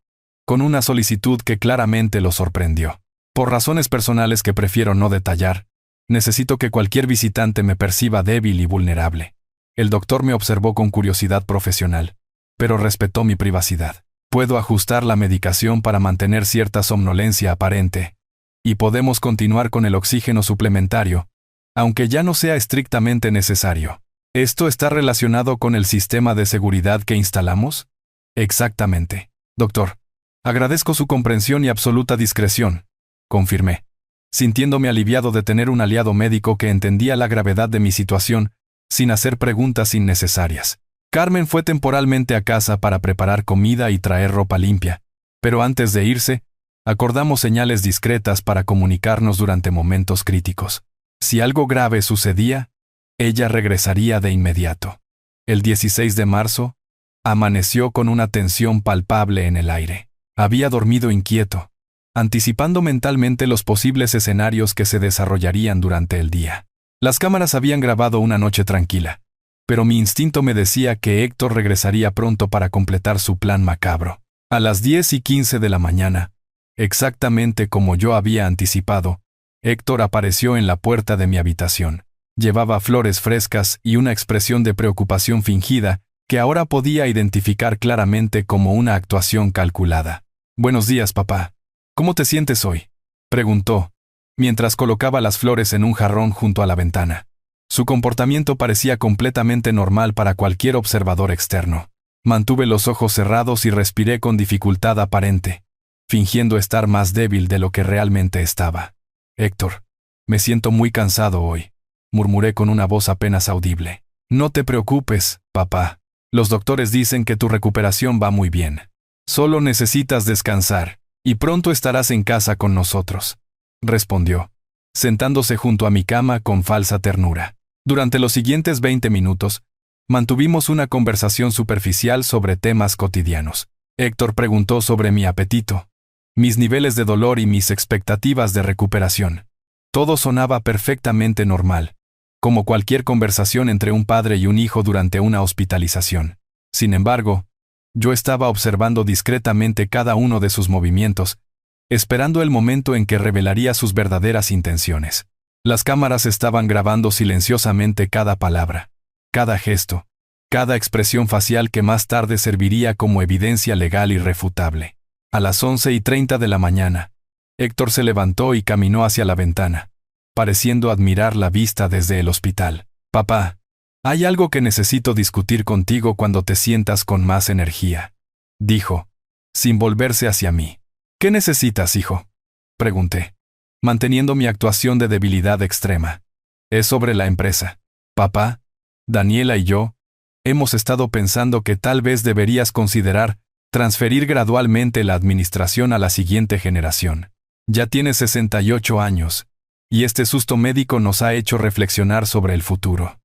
con una solicitud que claramente lo sorprendió. Por razones personales que prefiero no detallar, necesito que cualquier visitante me perciba débil y vulnerable. El doctor me observó con curiosidad profesional, pero respetó mi privacidad. Puedo ajustar la medicación para mantener cierta somnolencia aparente, y podemos continuar con el oxígeno suplementario, aunque ya no sea estrictamente necesario. ¿Esto está relacionado con el sistema de seguridad que instalamos? Exactamente. Doctor, agradezco su comprensión y absoluta discreción, confirmé, sintiéndome aliviado de tener un aliado médico que entendía la gravedad de mi situación sin hacer preguntas innecesarias. Carmen fue temporalmente a casa para preparar comida y traer ropa limpia, pero antes de irse, acordamos señales discretas para comunicarnos durante momentos críticos. Si algo grave sucedía, ella regresaría de inmediato. El 16 de marzo, amaneció con una tensión palpable en el aire. Había dormido inquieto, anticipando mentalmente los posibles escenarios que se desarrollarían durante el día. Las cámaras habían grabado una noche tranquila, pero mi instinto me decía que Héctor regresaría pronto para completar su plan macabro. A las 10:15 de la mañana, exactamente como yo había anticipado, Héctor apareció en la puerta de mi habitación. Llevaba flores frescas y una expresión de preocupación fingida que ahora podía identificar claramente como una actuación calculada. «Buenos días, papá. ¿Cómo te sientes hoy?», preguntó, mientras colocaba las flores en un jarrón junto a la ventana. Su comportamiento parecía completamente normal para cualquier observador externo. Mantuve los ojos cerrados y respiré con dificultad aparente, fingiendo estar más débil de lo que realmente estaba. «Héctor, me siento muy cansado hoy», murmuré con una voz apenas audible. «No te preocupes, papá. Los doctores dicen que tu recuperación va muy bien. Solo necesitas descansar, y pronto estarás en casa con nosotros», respondió, sentándose junto a mi cama con falsa ternura. Durante los siguientes 20 minutos, mantuvimos una conversación superficial sobre temas cotidianos. Héctor preguntó sobre mi apetito, mis niveles de dolor y mis expectativas de recuperación. Todo sonaba perfectamente normal, como cualquier conversación entre un padre y un hijo durante una hospitalización. Sin embargo, yo estaba observando discretamente cada uno de sus movimientos, esperando el momento en que revelaría sus verdaderas intenciones. Las cámaras estaban grabando silenciosamente cada palabra, cada gesto, cada expresión facial que más tarde serviría como evidencia legal irrefutable. A las 11:30 de la mañana, Héctor se levantó y caminó hacia la ventana, pareciendo admirar la vista desde el hospital. «Papá, hay algo que necesito discutir contigo cuando te sientas con más energía», dijo, sin volverse hacia mí. «¿Qué necesitas, hijo?», pregunté, manteniendo mi actuación de debilidad extrema. «Es sobre la empresa. Papá, Daniela y yo hemos estado pensando que tal vez deberías considerar transferir gradualmente la administración a la siguiente generación. Ya tienes 68 años, y este susto médico nos ha hecho reflexionar sobre el futuro».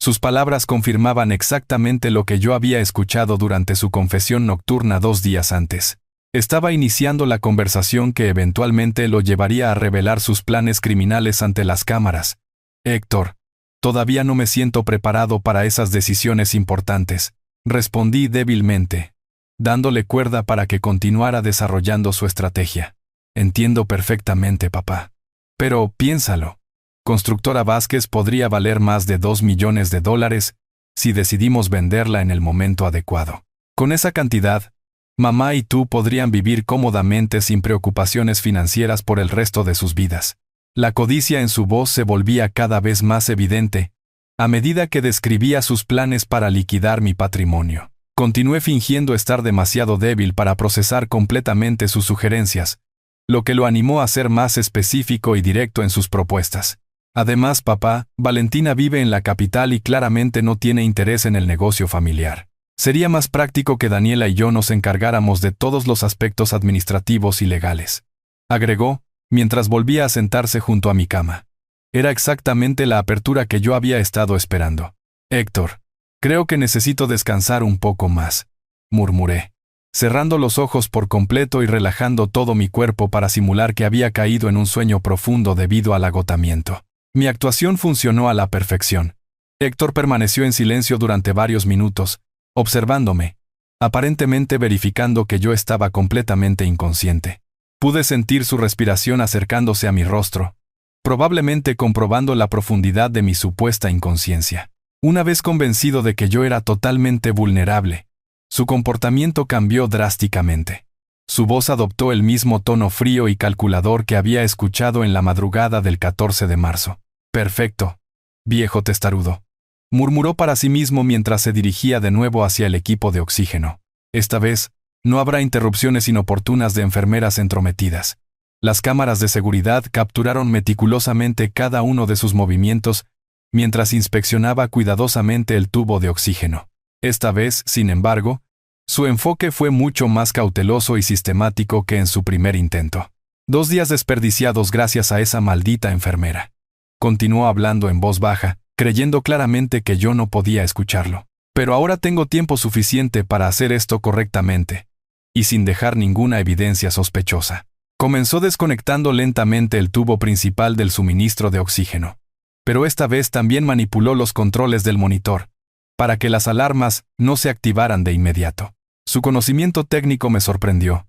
Sus palabras confirmaban exactamente lo que yo había escuchado durante su confesión nocturna 2 días antes. Estaba iniciando la conversación que eventualmente lo llevaría a revelar sus planes criminales ante las cámaras. «Héctor, todavía no me siento preparado para esas decisiones importantes», respondí débilmente, dándole cuerda para que continuara desarrollando su estrategia. «Entiendo perfectamente, papá. Pero piénsalo. Constructora Vázquez podría valer más de $2 millones si decidimos venderla en el momento adecuado. Con esa cantidad, mamá y tú podrían vivir cómodamente sin preocupaciones financieras por el resto de sus vidas». La codicia en su voz se volvía cada vez más evidente, a medida que describía sus planes para liquidar mi patrimonio. Continué fingiendo estar demasiado débil para procesar completamente sus sugerencias, lo que lo animó a ser más específico y directo en sus propuestas. «Además, papá, Valentina vive en la capital y claramente no tiene interés en el negocio familiar. Sería más práctico que Daniela y yo nos encargáramos de todos los aspectos administrativos y legales», agregó, mientras volvía a sentarse junto a mi cama. Era exactamente la apertura que yo había estado esperando. «Héctor, creo que necesito descansar un poco más», murmuré, cerrando los ojos por completo y relajando todo mi cuerpo para simular que había caído en un sueño profundo debido al agotamiento. Mi actuación funcionó a la perfección. Héctor permaneció en silencio durante varios minutos, observándome, aparentemente verificando que yo estaba completamente inconsciente. Pude sentir su respiración acercándose a mi rostro, probablemente comprobando la profundidad de mi supuesta inconsciencia. Una vez convencido de que yo era totalmente vulnerable, Su comportamiento cambió drásticamente. Su voz adoptó el mismo tono frío y calculador que había escuchado en la madrugada del 14 de marzo. «Perfecto, viejo testarudo», murmuró para sí mismo mientras se dirigía de nuevo hacia el equipo de oxígeno. Esta vez, no habrá interrupciones inoportunas de enfermeras entrometidas. Las cámaras de seguridad capturaron meticulosamente cada uno de sus movimientos mientras inspeccionaba cuidadosamente el tubo de oxígeno. Esta vez, sin embargo, su enfoque fue mucho más cauteloso y sistemático que en su primer intento. 2 días desperdiciados gracias a esa maldita enfermera. Continuó hablando en voz baja, creyendo claramente que yo no podía escucharlo. Pero ahora tengo tiempo suficiente para hacer esto correctamente, y sin dejar ninguna evidencia sospechosa. Comenzó desconectando lentamente el tubo principal del suministro de oxígeno. Pero esta vez también manipuló los controles del monitor, para que las alarmas no se activaran de inmediato. Su conocimiento técnico me sorprendió,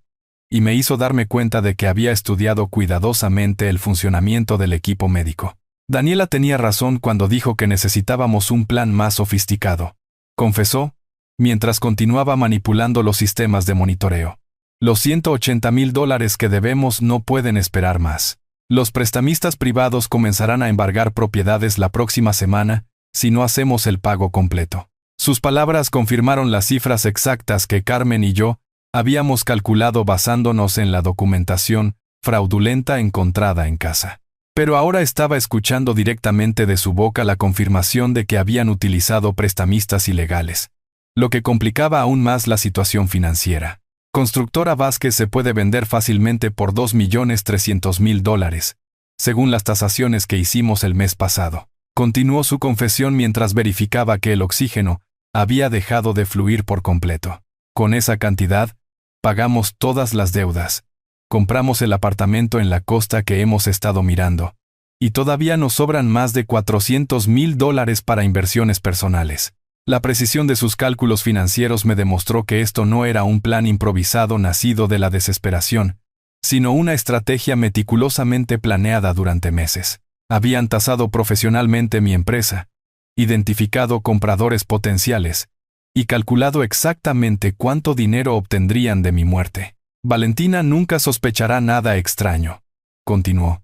y me hizo darme cuenta de que había estudiado cuidadosamente el funcionamiento del equipo médico. Daniela tenía razón cuando dijo que necesitábamos un plan más sofisticado, confesó, mientras continuaba manipulando los sistemas de monitoreo. Los $180,000 que debemos no pueden esperar más. Los prestamistas privados comenzarán a embargar propiedades la próxima semana si no hacemos el pago completo. Sus palabras confirmaron las cifras exactas que Carmen y yo habíamos calculado basándonos en la documentación fraudulenta encontrada en casa. Pero ahora estaba escuchando directamente de su boca la confirmación de que habían utilizado prestamistas ilegales, lo que complicaba aún más la situación financiera. Constructora Vázquez se puede vender fácilmente por $2,300,000, según las tasaciones que hicimos el mes pasado. Continuó su confesión mientras verificaba que el oxígeno había dejado de fluir por completo. Con esa cantidad, pagamos todas las deudas. Compramos el apartamento en la costa que hemos estado mirando. Y todavía nos sobran más de $400,000 para inversiones personales. La precisión de sus cálculos financieros me demostró que esto no era un plan improvisado nacido de la desesperación, sino una estrategia meticulosamente planeada durante meses. Habían tasado profesionalmente mi empresa, identificado compradores potenciales, y calculado exactamente cuánto dinero obtendrían de mi muerte. Valentina nunca sospechará nada extraño, continuó,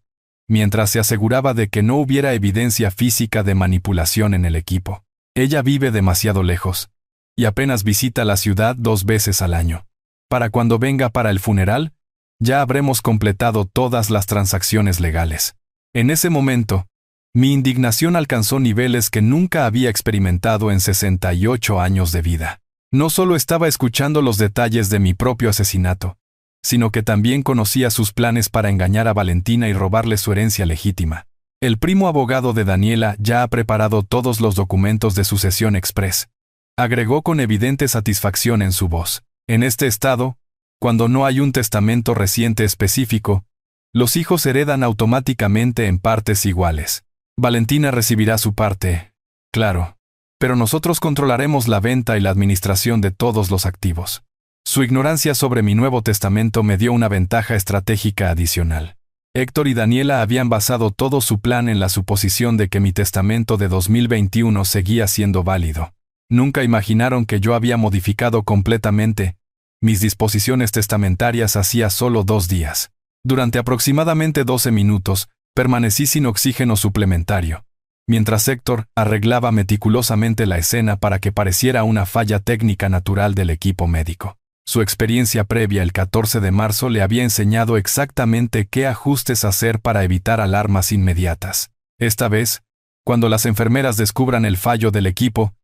mientras se aseguraba de que no hubiera evidencia física de manipulación en el equipo. Ella vive demasiado lejos, y apenas visita la ciudad 2 veces al año. Para cuando venga para el funeral, ya habremos completado todas las transacciones legales. En ese momento, mi indignación alcanzó niveles que nunca había experimentado en 68 años de vida. No solo estaba escuchando los detalles de mi propio asesinato, sino que también conocía sus planes para engañar a Valentina y robarle su herencia legítima. El primo abogado de Daniela ya ha preparado todos los documentos de sucesión express, agregó con evidente satisfacción en su voz. En este estado, cuando no hay un testamento reciente específico, los hijos heredan automáticamente en partes iguales. Valentina recibirá su parte, claro, pero nosotros controlaremos la venta y la administración de todos los activos. Su ignorancia sobre mi nuevo testamento me dio una ventaja estratégica adicional. Héctor y Daniela habían basado todo su plan en la suposición de que mi testamento de 2021 seguía siendo válido. Nunca imaginaron que yo había modificado completamente mis disposiciones testamentarias hacía solo 2 días. Durante aproximadamente 12 minutos, permanecí sin oxígeno suplementario, mientras Héctor arreglaba meticulosamente la escena para que pareciera una falla técnica natural del equipo médico. Su experiencia previa el 14 de marzo le había enseñado exactamente qué ajustes hacer para evitar alarmas inmediatas. Esta vez, cuando las enfermeras descubran el fallo del equipo,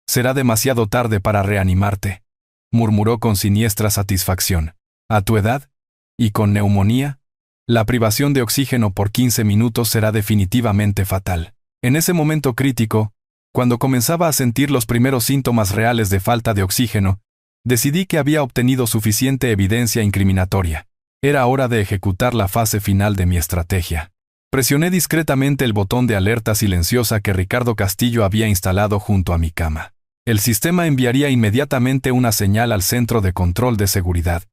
será demasiado tarde para reanimarte, murmuró con siniestra satisfacción. A tu edad, y con neumonía, la privación de oxígeno por 15 minutos será definitivamente fatal. En ese momento crítico, cuando comenzaba a sentir los primeros síntomas reales de falta de oxígeno, decidí que había obtenido suficiente evidencia incriminatoria. Era hora de ejecutar la fase final de mi estrategia. Presioné discretamente el botón de alerta silenciosa que Ricardo Castillo había instalado junto a mi cama. El sistema enviaría inmediatamente una señal al centro de control de seguridad,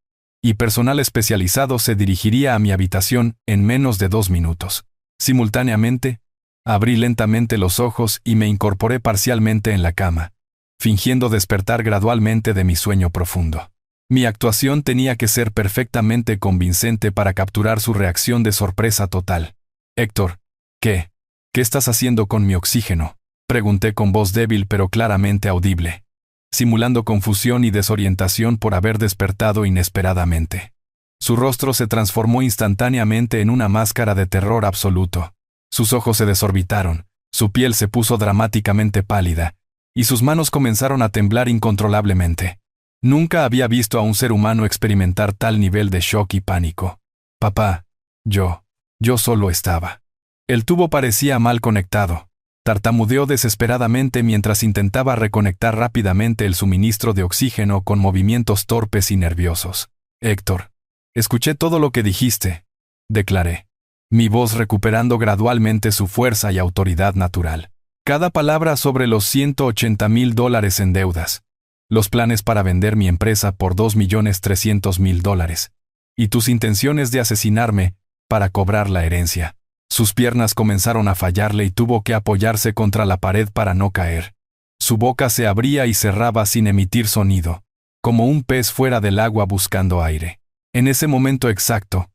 y personal especializado se dirigiría a mi habitación en menos de 2 minutos. Simultáneamente, abrí lentamente los ojos y me incorporé parcialmente en la cama, fingiendo despertar gradualmente de mi sueño profundo. Mi actuación tenía que ser perfectamente convincente para capturar su reacción de sorpresa total. «Héctor, ¿qué estás haciendo con mi oxígeno?», pregunté con voz débil pero claramente audible, simulando confusión y desorientación por haber despertado inesperadamente. Su rostro se transformó instantáneamente en una máscara de terror absoluto. Sus ojos se desorbitaron, su piel se puso dramáticamente pálida, y sus manos comenzaron a temblar incontrolablemente. Nunca había visto a un ser humano experimentar tal nivel de shock y pánico. «Papá, yo solo estaba». El tubo parecía mal conectado. Tartamudeó desesperadamente mientras intentaba reconectar rápidamente el suministro de oxígeno con movimientos torpes y nerviosos. «Héctor, escuché todo lo que dijiste», declaré, mi voz recuperando gradualmente su fuerza y autoridad natural. Cada palabra sobre los $180,000 en deudas, los planes para vender mi empresa por $2,300,000, y tus intenciones de asesinarme para cobrar la herencia. Sus piernas comenzaron a fallarle y tuvo que apoyarse contra la pared para no caer. Su boca se abría y cerraba sin emitir sonido, como un pez fuera del agua buscando aire. En ese momento exacto,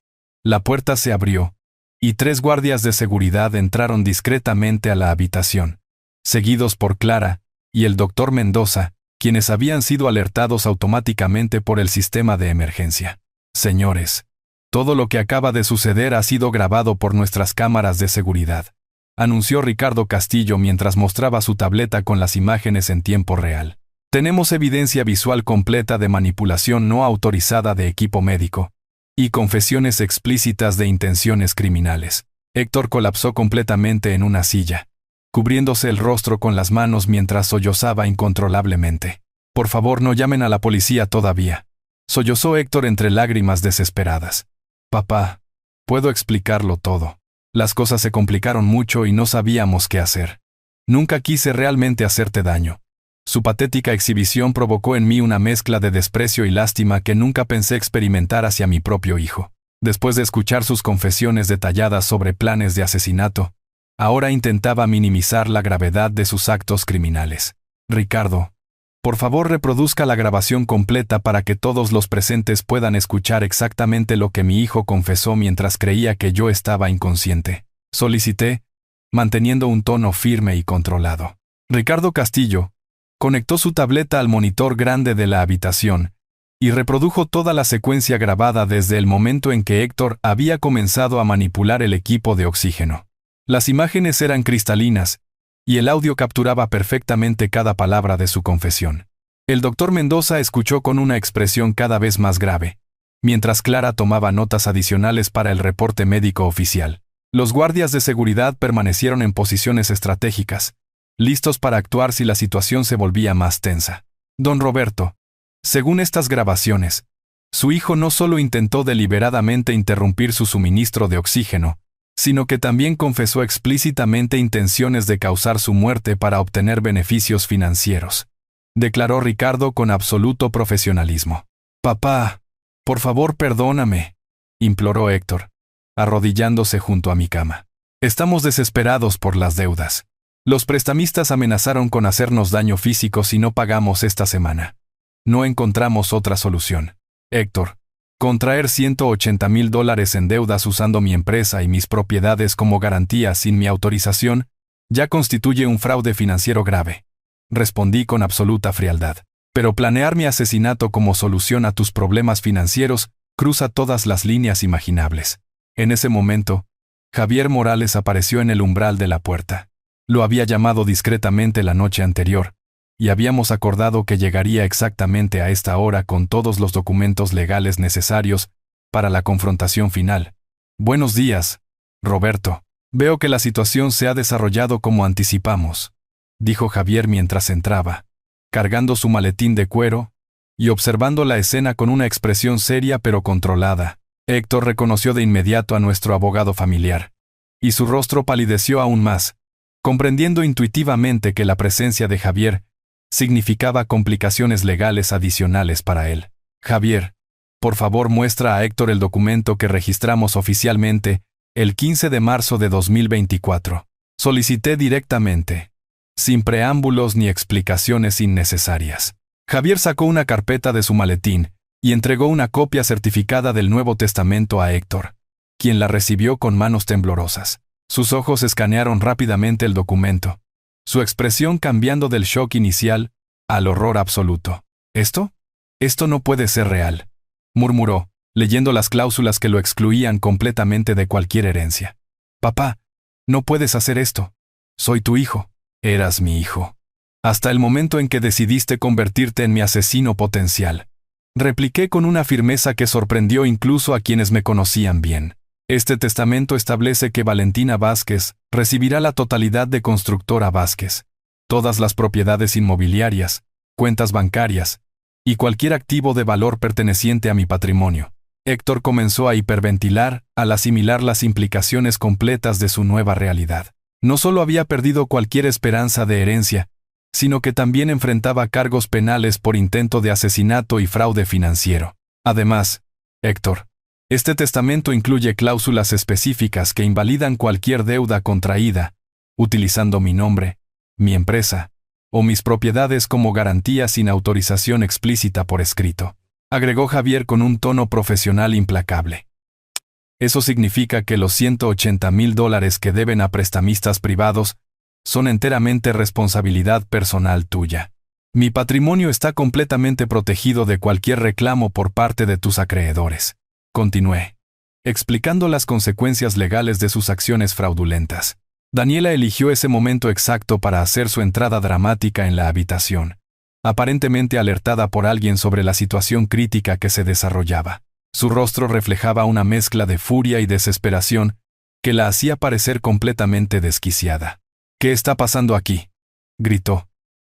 la puerta se abrió, y 3 guardias de seguridad entraron discretamente a la habitación, seguidos por Clara y el doctor Mendoza, quienes habían sido alertados automáticamente por el sistema de emergencia. «Señores, todo lo que acaba de suceder ha sido grabado por nuestras cámaras de seguridad», anunció Ricardo Castillo mientras mostraba su tableta con las imágenes en tiempo real. «Tenemos evidencia visual completa de manipulación no autorizada de equipo médico y confesiones explícitas de intenciones criminales». Héctor colapsó completamente en una silla, cubriéndose el rostro con las manos mientras sollozaba incontrolablemente. «Por favor, no llamen a la policía todavía», sollozó Héctor entre lágrimas desesperadas. «Papá, puedo explicarlo todo. Las cosas se complicaron mucho y no sabíamos qué hacer. Nunca quise realmente hacerte daño». Su patética exhibición provocó en mí una mezcla de desprecio y lástima que nunca pensé experimentar hacia mi propio hijo. Después de escuchar sus confesiones detalladas sobre planes de asesinato, ahora intentaba minimizar la gravedad de sus actos criminales. «Ricardo, por favor reproduzca la grabación completa para que todos los presentes puedan escuchar exactamente lo que mi hijo confesó mientras creía que yo estaba inconsciente», solicité, manteniendo un tono firme y controlado. Ricardo Castillo conectó su tableta al monitor grande de la habitación y reprodujo toda la secuencia grabada desde el momento en que Héctor había comenzado a manipular el equipo de oxígeno. Las imágenes eran cristalinas, y el audio capturaba perfectamente cada palabra de su confesión. El doctor Mendoza escuchó con una expresión cada vez más grave, mientras Clara tomaba notas adicionales para el reporte médico oficial. Los guardias de seguridad permanecieron en posiciones estratégicas, listos para actuar si la situación se volvía más tensa. Don Roberto, según estas grabaciones, su hijo no solo intentó deliberadamente interrumpir su suministro de oxígeno, sino que también confesó explícitamente intenciones de causar su muerte para obtener beneficios financieros, declaró Ricardo con absoluto profesionalismo. «Papá, por favor perdóname», imploró Héctor, arrodillándose junto a mi cama. «Estamos desesperados por las deudas. Los prestamistas amenazaron con hacernos daño físico si no pagamos esta semana. No encontramos otra solución. Héctor, contraer $180,000 en deudas usando mi empresa y mis propiedades como garantía sin mi autorización ya constituye un fraude financiero grave», respondí con absoluta frialdad. «Pero planear mi asesinato como solución a tus problemas financieros cruza todas las líneas imaginables». En ese momento, Javier Morales apareció en el umbral de la puerta. Lo había llamado discretamente la noche anterior, y habíamos acordado que llegaría exactamente a esta hora con todos los documentos legales necesarios para la confrontación final. «Buenos días, Roberto. Veo que la situación se ha desarrollado como anticipamos», dijo Javier mientras entraba, cargando su maletín de cuero y observando la escena con una expresión seria pero controlada. Héctor reconoció de inmediato a nuestro abogado familiar, y su rostro palideció aún más, comprendiendo intuitivamente que la presencia de Javier significaba complicaciones legales adicionales para él. «Javier, por favor muestra a Héctor el documento que registramos oficialmente el 15 de marzo de 2024. Solicité directamente. sin preámbulos ni explicaciones innecesarias. Javier sacó una carpeta de su maletín y entregó una copia certificada del Nuevo Testamento a Héctor, quien la recibió con manos temblorosas. Sus ojos escanearon rápidamente el documento, su expresión cambiando del shock inicial al horror absoluto. ¿Esto? Esto no puede ser real, murmuró, leyendo las cláusulas que lo excluían completamente de cualquier herencia. Papá, no puedes hacer esto. Soy tu hijo. Eras mi hijo. Hasta el momento en que decidiste convertirte en mi asesino potencial. Repliqué con una firmeza que sorprendió incluso a quienes me conocían bien. Este testamento establece que Valentina Vázquez recibirá la totalidad de Constructora Vázquez, todas las propiedades inmobiliarias, cuentas bancarias y cualquier activo de valor perteneciente a mi patrimonio. Héctor comenzó a hiperventilar al asimilar las implicaciones completas de su nueva realidad. No solo había perdido cualquier esperanza de herencia, sino que también enfrentaba cargos penales por intento de asesinato y fraude financiero. Además, Héctor, este testamento incluye cláusulas específicas que invalidan cualquier deuda contraída, utilizando mi nombre, mi empresa o mis propiedades como garantía sin autorización explícita por escrito, agregó Javier con un tono profesional implacable. Eso significa que los $180,000 que deben a prestamistas privados son enteramente responsabilidad personal tuya. Mi patrimonio está completamente protegido de cualquier reclamo por parte de tus acreedores. Continué, explicando las consecuencias legales de sus acciones fraudulentas. Daniela eligió ese momento exacto para hacer su entrada dramática en la habitación, aparentemente alertada por alguien sobre la situación crítica que se desarrollaba. Su rostro reflejaba una mezcla de furia y desesperación que la hacía parecer completamente desquiciada. ¿Qué está pasando aquí?, gritó,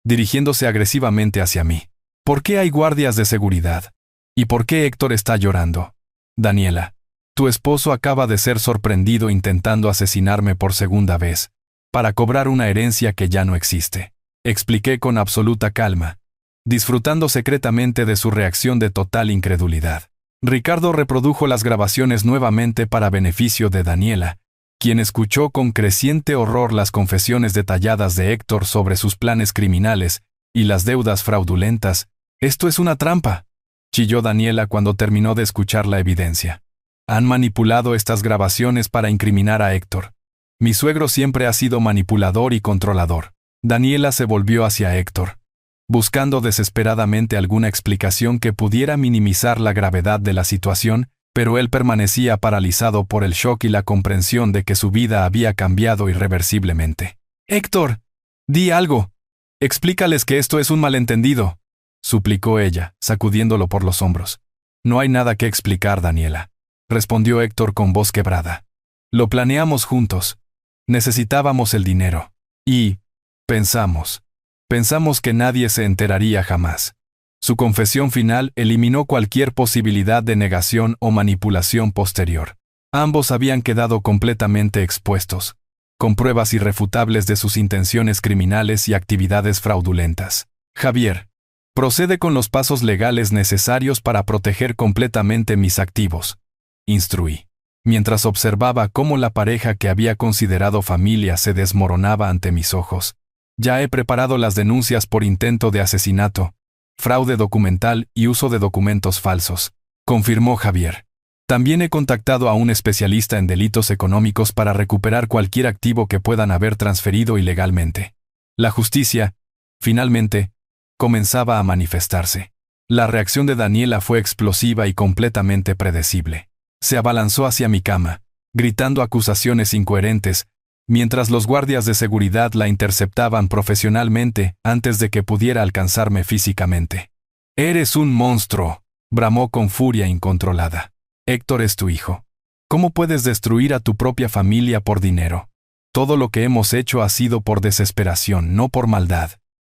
dirigiéndose agresivamente hacia mí. ¿Por qué hay guardias de seguridad? ¿Y por qué Héctor está llorando? Daniela, tu esposo acaba de ser sorprendido intentando asesinarme por segunda vez, para cobrar una herencia que ya no existe. Expliqué con absoluta calma, disfrutando secretamente de su reacción de total incredulidad. Ricardo reprodujo las grabaciones nuevamente para beneficio de Daniela, quien escuchó con creciente horror las confesiones detalladas de Héctor sobre sus planes criminales y las deudas fraudulentas. «Esto es una trampa», chilló Daniela cuando terminó de escuchar la evidencia. «Han manipulado estas grabaciones para incriminar a Héctor. Mi suegro siempre ha sido manipulador y controlador». Daniela se volvió hacia Héctor, buscando desesperadamente alguna explicación que pudiera minimizar la gravedad de la situación, pero él permanecía paralizado por el shock y la comprensión de que su vida había cambiado irreversiblemente. «Héctor, di algo. Explícales que esto es un malentendido», suplicó ella, sacudiéndolo por los hombros. «No hay nada que explicar, Daniela», respondió Héctor con voz quebrada. «Lo planeamos juntos. Necesitábamos el dinero. Y pensamos que nadie se enteraría jamás». Su confesión final eliminó cualquier posibilidad de negación o manipulación posterior. Ambos habían quedado completamente expuestos, con pruebas irrefutables de sus intenciones criminales y actividades fraudulentas. «Javier, procede con los pasos legales necesarios para proteger completamente mis activos», instruí, mientras observaba cómo la pareja que había considerado familia se desmoronaba ante mis ojos. «Ya he preparado las denuncias por intento de asesinato, fraude documental y uso de documentos falsos», confirmó Javier. «También he contactado a un especialista en delitos económicos para recuperar cualquier activo que puedan haber transferido ilegalmente». La justicia, finalmente, comenzaba a manifestarse. La reacción de Daniela fue explosiva y completamente predecible. Se abalanzó hacia mi cama, gritando acusaciones incoherentes, mientras los guardias de seguridad la interceptaban profesionalmente antes de que pudiera alcanzarme físicamente. «Eres un monstruo», bramó con furia incontrolada. «Héctor es tu hijo. ¿Cómo puedes destruir a tu propia familia por dinero? Todo lo que hemos hecho ha sido por desesperación, no por maldad».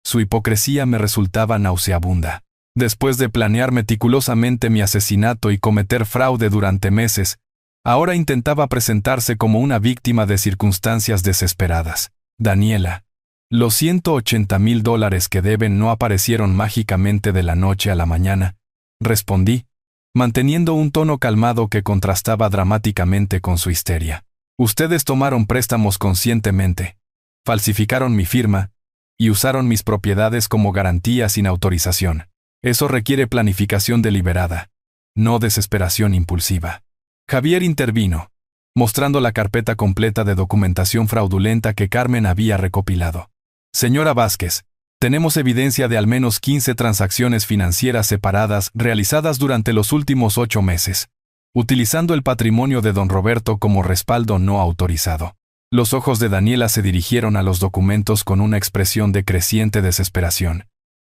Su hipocresía me resultaba nauseabunda. Después de planear meticulosamente mi asesinato y cometer fraude durante meses, ahora intentaba presentarse como una víctima de circunstancias desesperadas. «Daniela, los $180,000 que deben no aparecieron mágicamente de la noche a la mañana», respondí, manteniendo un tono calmado que contrastaba dramáticamente con su histeria. «Ustedes tomaron préstamos conscientemente, falsificaron mi firma y usaron mis propiedades como garantía sin autorización. Eso requiere planificación deliberada, no desesperación impulsiva. Javier intervino, mostrando la carpeta completa de documentación fraudulenta que Carmen había recopilado. Señora Vázquez, tenemos evidencia de al menos 15 transacciones financieras separadas realizadas durante los últimos 8 meses, utilizando el patrimonio de don Roberto como respaldo no autorizado. Los ojos de Daniela se dirigieron a los documentos con una expresión de creciente desesperación.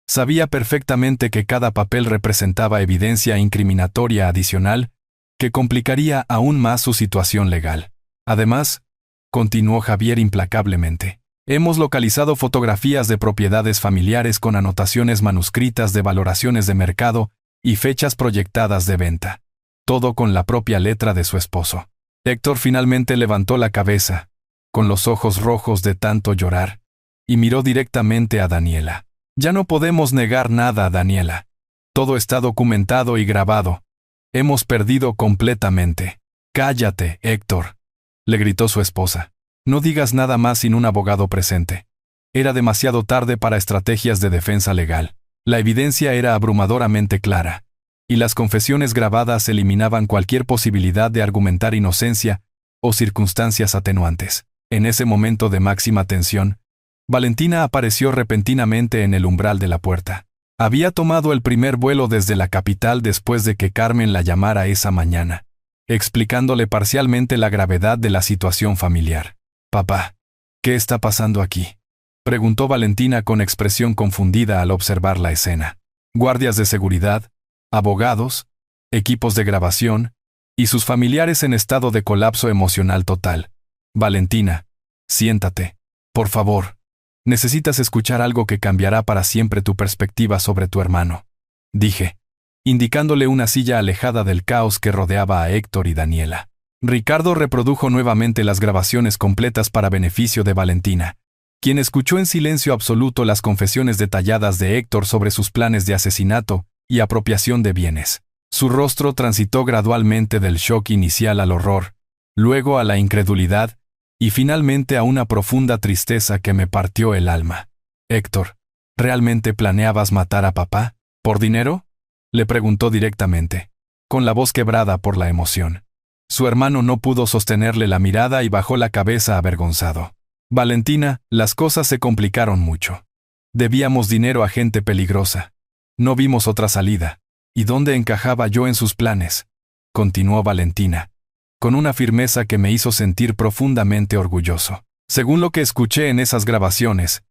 Sabía perfectamente que cada papel representaba evidencia incriminatoria adicional que complicaría aún más su situación legal. Además, continuó Javier implacablemente, hemos localizado fotografías de propiedades familiares con anotaciones manuscritas de valoraciones de mercado y fechas proyectadas de venta. Todo con la propia letra de su esposo. Héctor finalmente levantó la cabeza, con los ojos rojos de tanto llorar, y miró directamente a Daniela. Ya no podemos negar nada, Daniela. Todo está documentado y grabado. Hemos perdido completamente. Cállate, Héctor, le gritó su esposa. No digas nada más sin un abogado presente. Era demasiado tarde para estrategias de defensa legal. La evidencia era abrumadoramente clara, y las confesiones grabadas eliminaban cualquier posibilidad de argumentar inocencia o circunstancias atenuantes. En ese momento de máxima tensión, Valentina apareció repentinamente en el umbral de la puerta. Había tomado el primer vuelo desde la capital después de que Carmen la llamara esa mañana, explicándole parcialmente la gravedad de la situación familiar. «Papá, ¿qué está pasando aquí?», preguntó Valentina con expresión confundida al observar la escena. Guardias de seguridad, abogados, equipos de grabación, y sus familiares en estado de colapso emocional total. «Valentina, siéntate, por favor. Necesitas escuchar algo que cambiará para siempre tu perspectiva sobre tu hermano», dije, indicándole una silla alejada del caos que rodeaba a Héctor y Daniela. Ricardo reprodujo nuevamente las grabaciones completas para beneficio de Valentina, quien escuchó en silencio absoluto las confesiones detalladas de Héctor sobre sus planes de asesinato y apropiación de bienes. Su rostro transitó gradualmente del shock inicial al horror, luego a la incredulidad, y finalmente a una profunda tristeza que me partió el alma. «Héctor, ¿realmente planeabas matar a papá? ¿Por dinero?», le preguntó directamente, con la voz quebrada por la emoción. Su hermano no pudo sostenerle la mirada y bajó la cabeza avergonzado. «Valentina, las cosas se complicaron mucho. Debíamos dinero a gente peligrosa. No vimos otra salida. ¿Y dónde encajaba yo en sus planes?», continuó Valentina, con una firmeza que me hizo sentir profundamente orgulloso. «Según lo que escuché en esas grabaciones,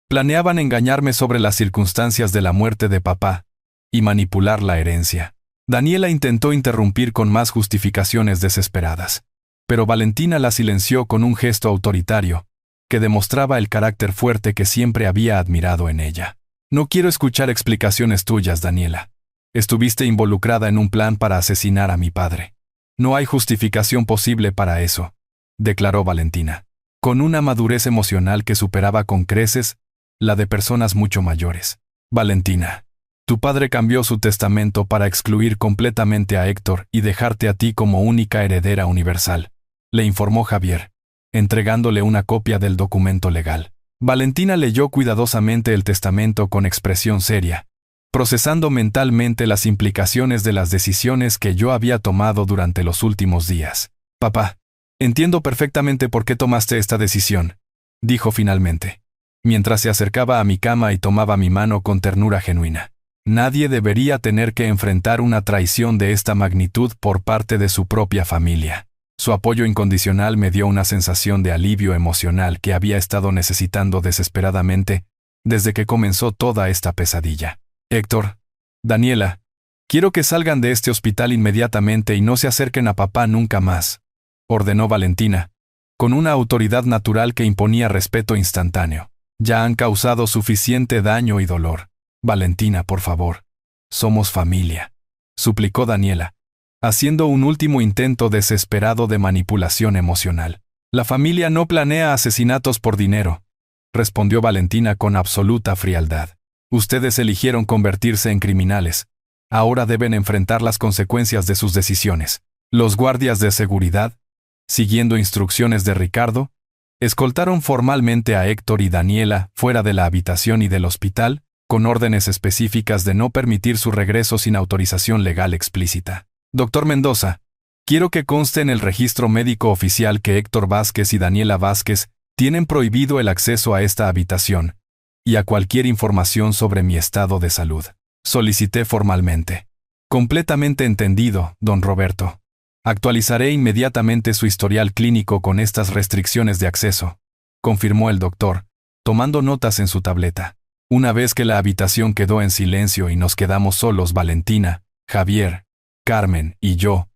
planeaban engañarme sobre las circunstancias de la muerte de papá y manipular la herencia». Daniela intentó interrumpir con más justificaciones desesperadas, pero Valentina la silenció con un gesto autoritario que demostraba el carácter fuerte que siempre había admirado en ella. «No quiero escuchar explicaciones tuyas, Daniela. Estuviste involucrada en un plan para asesinar a mi padre. No hay justificación posible para eso», declaró Valentina, con una madurez emocional que superaba con creces la de personas mucho mayores. «Valentina, tu padre cambió su testamento para excluir completamente a Héctor y dejarte a ti como única heredera universal», le informó Javier, entregándole una copia del documento legal. Valentina leyó cuidadosamente el testamento con expresión seria, procesando mentalmente las implicaciones de las decisiones que yo había tomado durante los últimos días. «Papá, entiendo perfectamente por qué tomaste esta decisión», dijo finalmente, mientras se acercaba a mi cama y tomaba mi mano con ternura genuina. «Nadie debería tener que enfrentar una traición de esta magnitud por parte de su propia familia». Su apoyo incondicional me dio una sensación de alivio emocional que había estado necesitando desesperadamente desde que comenzó toda esta pesadilla. «Héctor, Daniela, quiero que salgan de este hospital inmediatamente y no se acerquen a papá nunca más», ordenó Valentina, con una autoridad natural que imponía respeto instantáneo. «Ya han causado suficiente daño y dolor. Valentina, por favor. Somos familia», suplicó Daniela, haciendo un último intento desesperado de manipulación emocional. «La familia no planea asesinatos por dinero», respondió Valentina con absoluta frialdad. «Ustedes eligieron convertirse en criminales. Ahora deben enfrentar las consecuencias de sus decisiones». Los guardias de seguridad, siguiendo instrucciones de Ricardo, Escoltaron formalmente a Héctor y Daniela fuera de la habitación y del hospital, con órdenes específicas de no permitir su regreso sin autorización legal explícita. Doctor Mendoza, quiero que conste en el registro médico oficial que Héctor Vázquez y Daniela Vázquez tienen prohibido el acceso a esta habitación y a cualquier información sobre mi estado de salud. Solicité formalmente. Completamente entendido, don Roberto. Actualizaré inmediatamente su historial clínico con estas restricciones de acceso, confirmó el doctor, tomando notas en su tableta. Una vez que la habitación quedó en silencio y nos quedamos solos Valentina, Javier, Carmen y yo,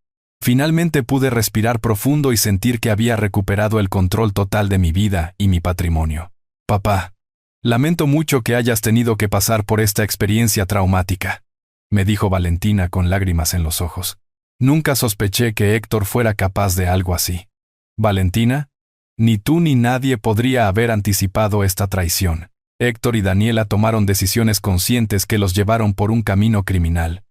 finalmente pude respirar profundo y sentir que había recuperado el control total de mi vida y mi patrimonio. Papá, lamento mucho que hayas tenido que pasar por esta experiencia traumática, me dijo Valentina con lágrimas en los ojos. Nunca sospeché que Héctor fuera capaz de algo así. Valentina, ni tú ni nadie podría haber anticipado esta traición. Héctor y Daniela tomaron decisiones conscientes que los llevaron por un camino criminal.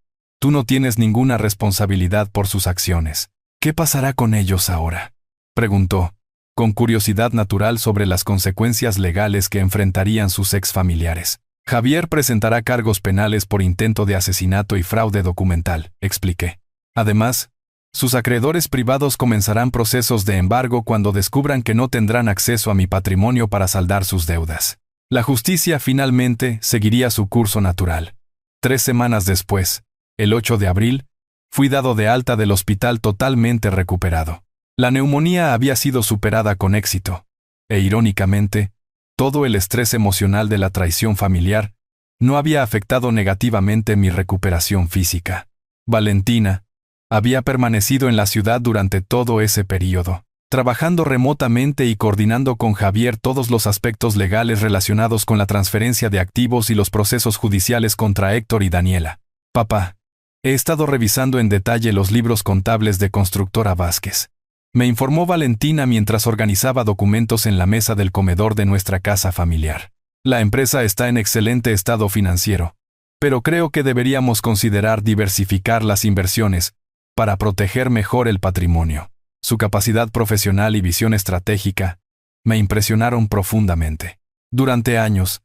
Tú no tienes ninguna responsabilidad por sus acciones. ¿Qué pasará con ellos ahora?, preguntó, con curiosidad natural sobre las consecuencias legales que enfrentarían sus exfamiliares. Javier presentará cargos penales por intento de asesinato y fraude documental, expliqué. Además, sus acreedores privados comenzarán procesos de embargo cuando descubran que no tendrán acceso a mi patrimonio para saldar sus deudas. La justicia finalmente seguiría su curso natural. 3 semanas después, el 8 de abril, fui dado de alta del hospital totalmente recuperado. La neumonía había sido superada con éxito, e irónicamente, todo el estrés emocional de la traición familiar no había afectado negativamente mi recuperación física. Valentina había permanecido en la ciudad durante todo ese período, trabajando remotamente y coordinando con Javier todos los aspectos legales relacionados con la transferencia de activos y los procesos judiciales contra Héctor y Daniela. Papá, he estado revisando en detalle los libros contables de Constructora Vázquez, me informó Valentina mientras organizaba documentos en la mesa del comedor de nuestra casa familiar. La empresa está en excelente estado financiero, pero creo que deberíamos considerar diversificar las inversiones para proteger mejor el patrimonio. Su capacidad profesional y visión estratégica me impresionaron profundamente. Durante años,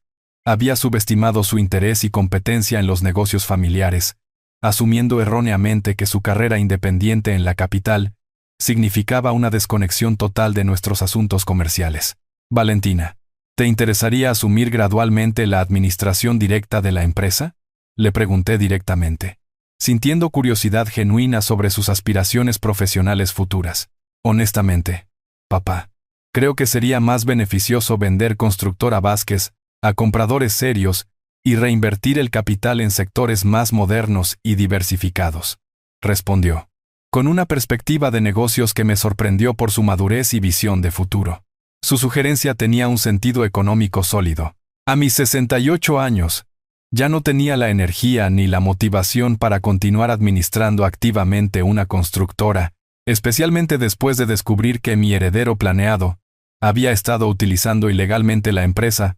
había subestimado su interés y competencia en los negocios familiares, asumiendo erróneamente que su carrera independiente en la capital significaba una desconexión total de nuestros asuntos comerciales. Valentina, ¿te interesaría asumir gradualmente la administración directa de la empresa?, le pregunté directamente, sintiendo curiosidad genuina sobre sus aspiraciones profesionales futuras. Honestamente, papá, creo que sería más beneficioso vender Constructora Vázquez a compradores serios y reinvertir el capital en sectores más modernos y diversificados, respondió, con una perspectiva de negocios que me sorprendió por su madurez y visión de futuro. Su sugerencia tenía un sentido económico sólido. A mis 68 años, ya no tenía la energía ni la motivación para continuar administrando activamente una constructora, especialmente después de descubrir que mi heredero planeado había estado utilizando ilegalmente la empresa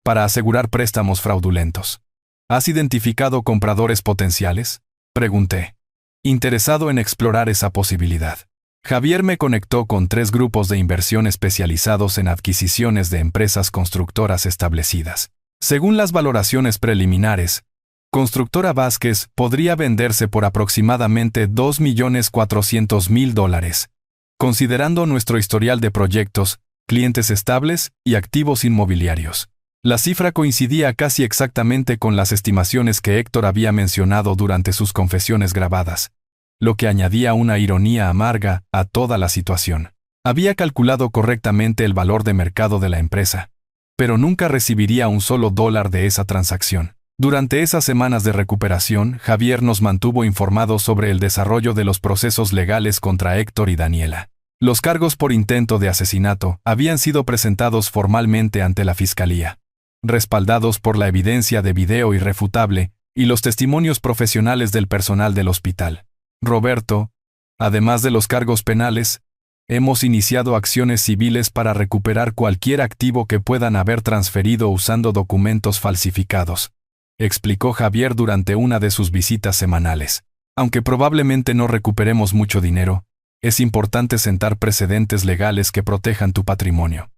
para asegurar préstamos fraudulentos. ¿Has identificado compradores potenciales?, pregunté, interesado en explorar esa posibilidad. Javier me conectó con 3 grupos de inversión especializados en adquisiciones de empresas constructoras establecidas. Según las valoraciones preliminares, Constructora Vázquez podría venderse por aproximadamente $2.400.000, considerando nuestro historial de proyectos, clientes estables y activos inmobiliarios. La cifra coincidía casi exactamente con las estimaciones que Héctor había mencionado durante sus confesiones grabadas, lo que añadía una ironía amarga a toda la situación. Había calculado correctamente el valor de mercado de la empresa, pero nunca recibiría un solo dólar de esa transacción. Durante esas semanas de recuperación, Javier nos mantuvo informados sobre el desarrollo de los procesos legales contra Héctor y Daniela. Los cargos por intento de asesinato habían sido presentados formalmente ante la Fiscalía, respaldados por la evidencia de video irrefutable y los testimonios profesionales del personal del hospital. Roberto, además de los cargos penales, hemos iniciado acciones civiles para recuperar cualquier activo que puedan haber transferido usando documentos falsificados, explicó Javier durante una de sus visitas semanales. Aunque probablemente no recuperemos mucho dinero, es importante sentar precedentes legales que protejan tu patrimonio.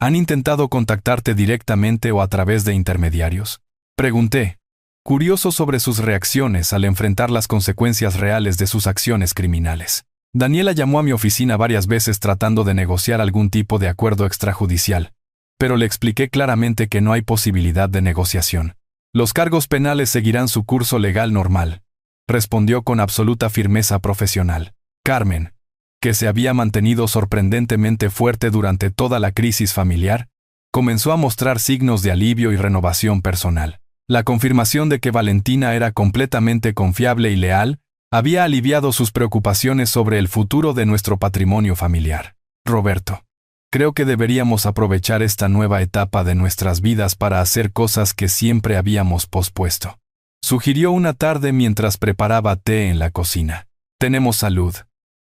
¿Han intentado contactarte directamente o a través de intermediarios? Pregunté, curioso sobre sus reacciones al enfrentar las consecuencias reales de sus acciones criminales. Daniela llamó a mi oficina varias veces tratando de negociar algún tipo de acuerdo extrajudicial, pero le expliqué claramente que no hay posibilidad de negociación. Los cargos penales seguirán su curso legal normal, respondió con absoluta firmeza profesional. Carmen, que se había mantenido sorprendentemente fuerte durante toda la crisis familiar, comenzó a mostrar signos de alivio y renovación personal. La confirmación de que Valentina era completamente confiable y leal había aliviado sus preocupaciones sobre el futuro de nuestro patrimonio familiar. Roberto, creo que deberíamos aprovechar esta nueva etapa de nuestras vidas para hacer cosas que siempre habíamos pospuesto. Sugirió una tarde mientras preparaba té en la cocina. Tenemos salud.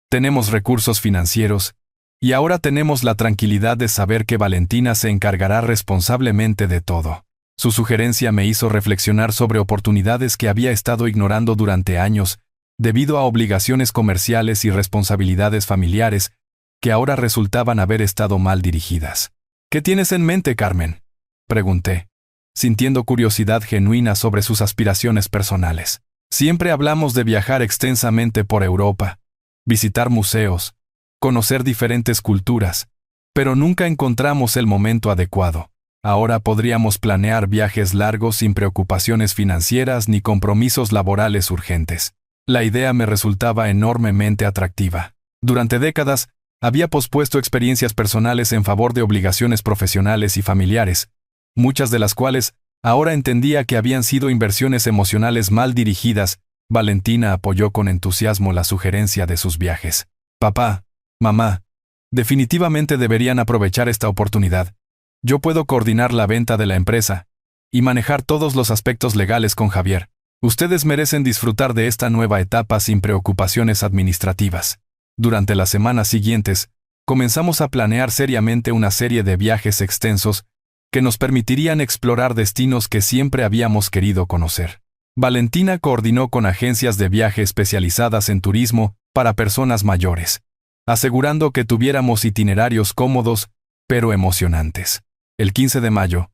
Tenemos recursos financieros, y ahora tenemos la tranquilidad de saber que Valentina se encargará responsablemente de todo. Su sugerencia me hizo reflexionar sobre oportunidades que había estado ignorando durante años, debido a obligaciones comerciales y responsabilidades familiares, que ahora resultaban haber estado mal dirigidas. ¿Qué tienes en mente, Carmen?, pregunté, sintiendo curiosidad genuina sobre sus aspiraciones personales. Siempre hablamos de viajar extensamente por Europa, visitar museos, conocer diferentes culturas, pero nunca encontramos el momento adecuado. Ahora podríamos planear viajes largos sin preocupaciones financieras ni compromisos laborales urgentes. La idea me resultaba enormemente atractiva. Durante décadas, había pospuesto experiencias personales en favor de obligaciones profesionales y familiares, muchas de las cuales ahora entendía que habían sido inversiones emocionales mal dirigidas. Valentina apoyó con entusiasmo la sugerencia de sus viajes. Papá, mamá, definitivamente deberían aprovechar esta oportunidad. Yo puedo coordinar la venta de la empresa y manejar todos los aspectos legales con Javier. Ustedes merecen disfrutar de esta nueva etapa sin preocupaciones administrativas. Durante las semanas siguientes, comenzamos a planear seriamente una serie de viajes extensos que nos permitirían explorar destinos que siempre habíamos querido conocer. Valentina coordinó con agencias de viaje especializadas en turismo para personas mayores, asegurando que tuviéramos itinerarios cómodos, pero emocionantes. El 15 de mayo,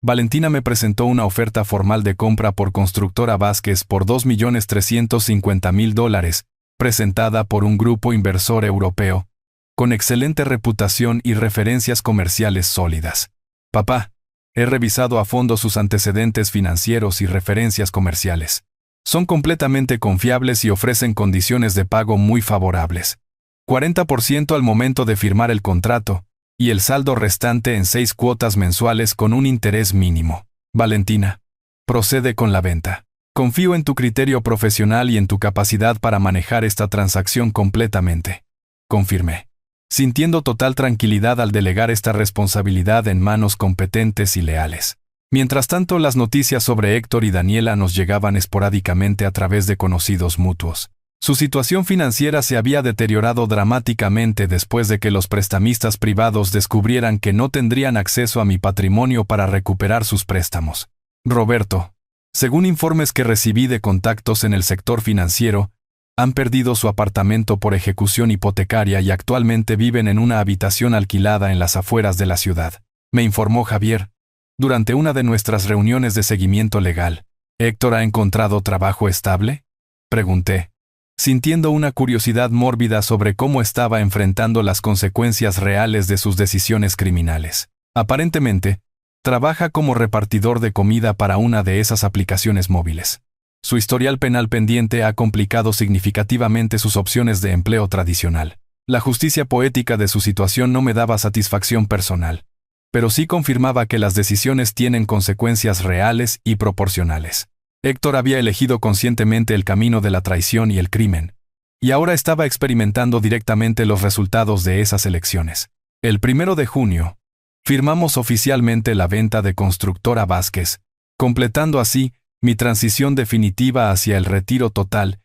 Valentina me presentó una oferta formal de compra por Constructora Vázquez por $2.350.000, presentada por un grupo inversor europeo, con excelente reputación y referencias comerciales sólidas. Papá, he revisado a fondo sus antecedentes financieros y referencias comerciales. Son completamente confiables y ofrecen condiciones de pago muy favorables. 40% al momento de firmar el contrato, y el saldo restante en 6 cuotas mensuales con un interés mínimo. Valentina, procede con la venta. Confío en tu criterio profesional y en tu capacidad para manejar esta transacción completamente. Confirmé, sintiendo total tranquilidad al delegar esta responsabilidad en manos competentes y leales. Mientras tanto, las noticias sobre Héctor y Daniela nos llegaban esporádicamente a través de conocidos mutuos. Su situación financiera se había deteriorado dramáticamente después de que los prestamistas privados descubrieran que no tendrían acceso a mi patrimonio para recuperar sus préstamos. Roberto, según informes que recibí de contactos en el sector financiero, han perdido su apartamento por ejecución hipotecaria y actualmente viven en una habitación alquilada en las afueras de la ciudad, me informó Javier, durante una de nuestras reuniones de seguimiento legal. ¿Héctor ha encontrado trabajo estable?, pregunté, sintiendo una curiosidad mórbida sobre cómo estaba enfrentando las consecuencias reales de sus decisiones criminales. Aparentemente, trabaja como repartidor de comida para una de esas aplicaciones móviles. Su historial penal pendiente ha complicado significativamente sus opciones de empleo tradicional. La justicia poética de su situación no me daba satisfacción personal, pero sí confirmaba que las decisiones tienen consecuencias reales y proporcionales. Héctor había elegido conscientemente el camino de la traición y el crimen, y ahora estaba experimentando directamente los resultados de esas elecciones. El 1 de junio, firmamos oficialmente la venta de Constructora Vázquez, completando así mi transición definitiva hacia el retiro total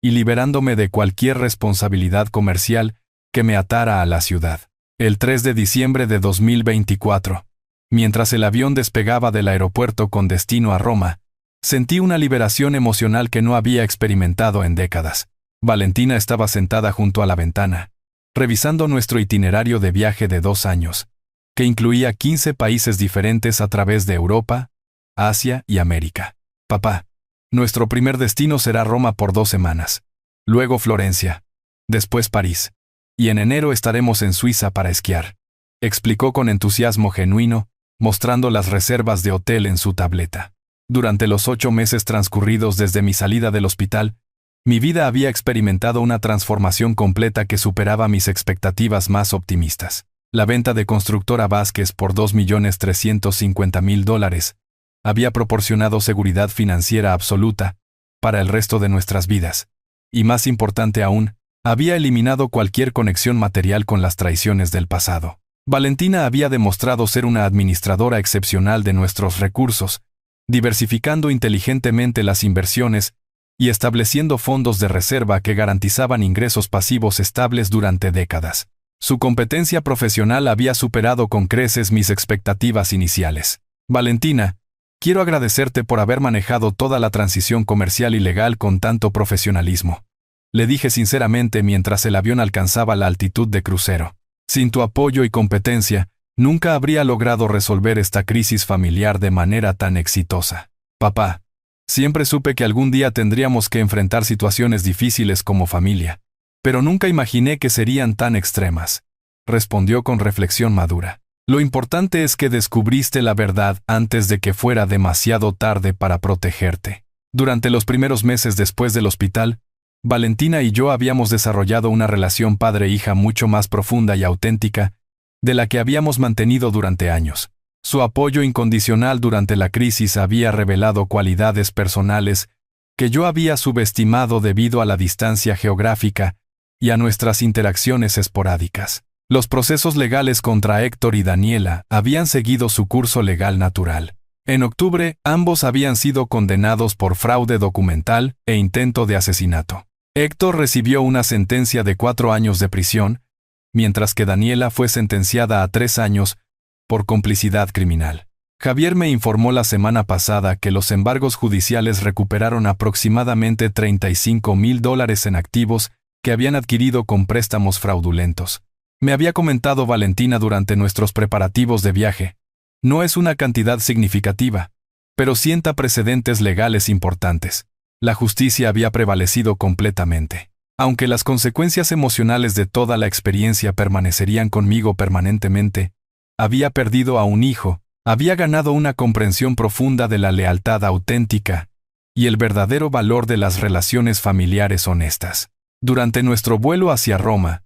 y liberándome de cualquier responsabilidad comercial que me atara a la ciudad. El 3 de diciembre de 2024, mientras el avión despegaba del aeropuerto con destino a Roma, sentí una liberación emocional que no había experimentado en décadas. Valentina estaba sentada junto a la ventana, revisando nuestro itinerario de viaje de 2 años, que incluía 15 países diferentes a través de Europa, Asia y América. Papá, nuestro primer destino será Roma por 2 semanas. Luego Florencia. Después París. Y en enero estaremos en Suiza para esquiar. Explicó con entusiasmo genuino, mostrando las reservas de hotel en su tableta. Durante los 8 meses transcurridos desde mi salida del hospital, mi vida había experimentado una transformación completa que superaba mis expectativas más optimistas. La venta de Constructora Vázquez por $2.350.000 había proporcionado seguridad financiera absoluta para el resto de nuestras vidas. Y más importante aún, había eliminado cualquier conexión material con las traiciones del pasado. Valentina había demostrado ser una administradora excepcional de nuestros recursos, diversificando inteligentemente las inversiones y estableciendo fondos de reserva que garantizaban ingresos pasivos estables durante décadas. Su competencia profesional había superado con creces mis expectativas iniciales. Valentina, quiero agradecerte por haber manejado toda la transición comercial y legal con tanto profesionalismo. Le dije sinceramente mientras el avión alcanzaba la altitud de crucero. Sin tu apoyo y competencia, nunca habría logrado resolver esta crisis familiar de manera tan exitosa. Papá, siempre supe que algún día tendríamos que enfrentar situaciones difíciles como familia, pero nunca imaginé que serían tan extremas, respondió con reflexión madura. Lo importante es que descubriste la verdad antes de que fuera demasiado tarde para protegerte. Durante los primeros meses después del hospital, Valentina y yo habíamos desarrollado una relación padre-hija mucho más profunda y auténtica de la que habíamos mantenido durante años. Su apoyo incondicional durante la crisis había revelado cualidades personales que yo había subestimado debido a la distancia geográfica y a nuestras interacciones esporádicas. Los procesos legales contra Héctor y Daniela habían seguido su curso legal natural. En octubre, ambos habían sido condenados por fraude documental e intento de asesinato. Héctor recibió una sentencia de 4 años de prisión, mientras que Daniela fue sentenciada a 3 años por complicidad criminal. Javier me informó la semana pasada que los embargos judiciales recuperaron aproximadamente $35.000 en activos que habían adquirido con préstamos fraudulentos. Me había comentado Valentina durante nuestros preparativos de viaje. No es una cantidad significativa, pero sienta precedentes legales importantes. La justicia había prevalecido completamente. Aunque las consecuencias emocionales de toda la experiencia permanecerían conmigo permanentemente, había perdido a un hijo, había ganado una comprensión profunda de la lealtad auténtica y el verdadero valor de las relaciones familiares honestas. Durante nuestro vuelo hacia Roma,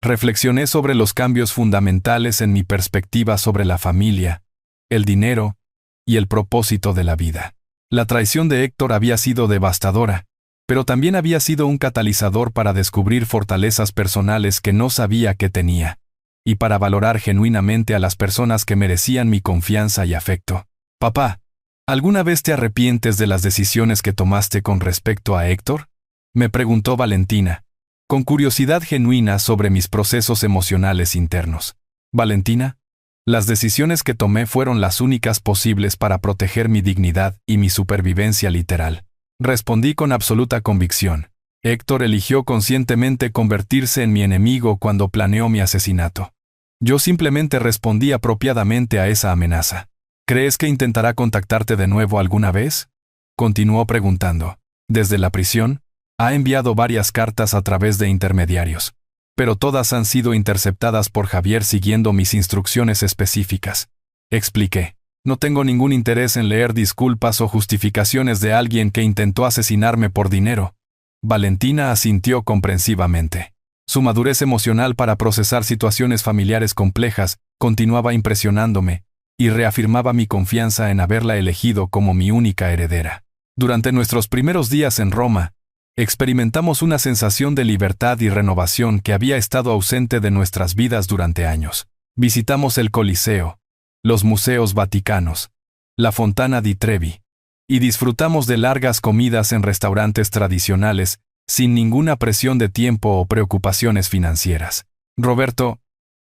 reflexioné sobre los cambios fundamentales en mi perspectiva sobre la familia, el dinero y el propósito de la vida. La traición de Héctor había sido devastadora, pero también había sido un catalizador para descubrir fortalezas personales que no sabía que tenía, y para valorar genuinamente a las personas que merecían mi confianza y afecto. Papá, ¿alguna vez te arrepientes de las decisiones que tomaste con respecto a Héctor? Me preguntó Valentina, con curiosidad genuina sobre mis procesos emocionales internos. Valentina, las decisiones que tomé fueron las únicas posibles para proteger mi dignidad y mi supervivencia literal. Respondí con absoluta convicción. Héctor eligió conscientemente convertirse en mi enemigo cuando planeó mi asesinato. Yo simplemente respondí apropiadamente a esa amenaza. ¿Crees que intentará contactarte de nuevo alguna vez? Continuó preguntando. Desde la prisión, ha enviado varias cartas a través de intermediarios, pero todas han sido interceptadas por Javier siguiendo mis instrucciones específicas. Expliqué. No tengo ningún interés en leer disculpas o justificaciones de alguien que intentó asesinarme por dinero. Valentina asintió comprensivamente. Su madurez emocional para procesar situaciones familiares complejas continuaba impresionándome y reafirmaba mi confianza en haberla elegido como mi única heredera. Durante nuestros primeros días en Roma, experimentamos una sensación de libertad y renovación que había estado ausente de nuestras vidas durante años. Visitamos el Coliseo, los museos vaticanos, la Fontana di Trevi, y disfrutamos de largas comidas en restaurantes tradicionales, sin ninguna presión de tiempo o preocupaciones financieras. Roberto,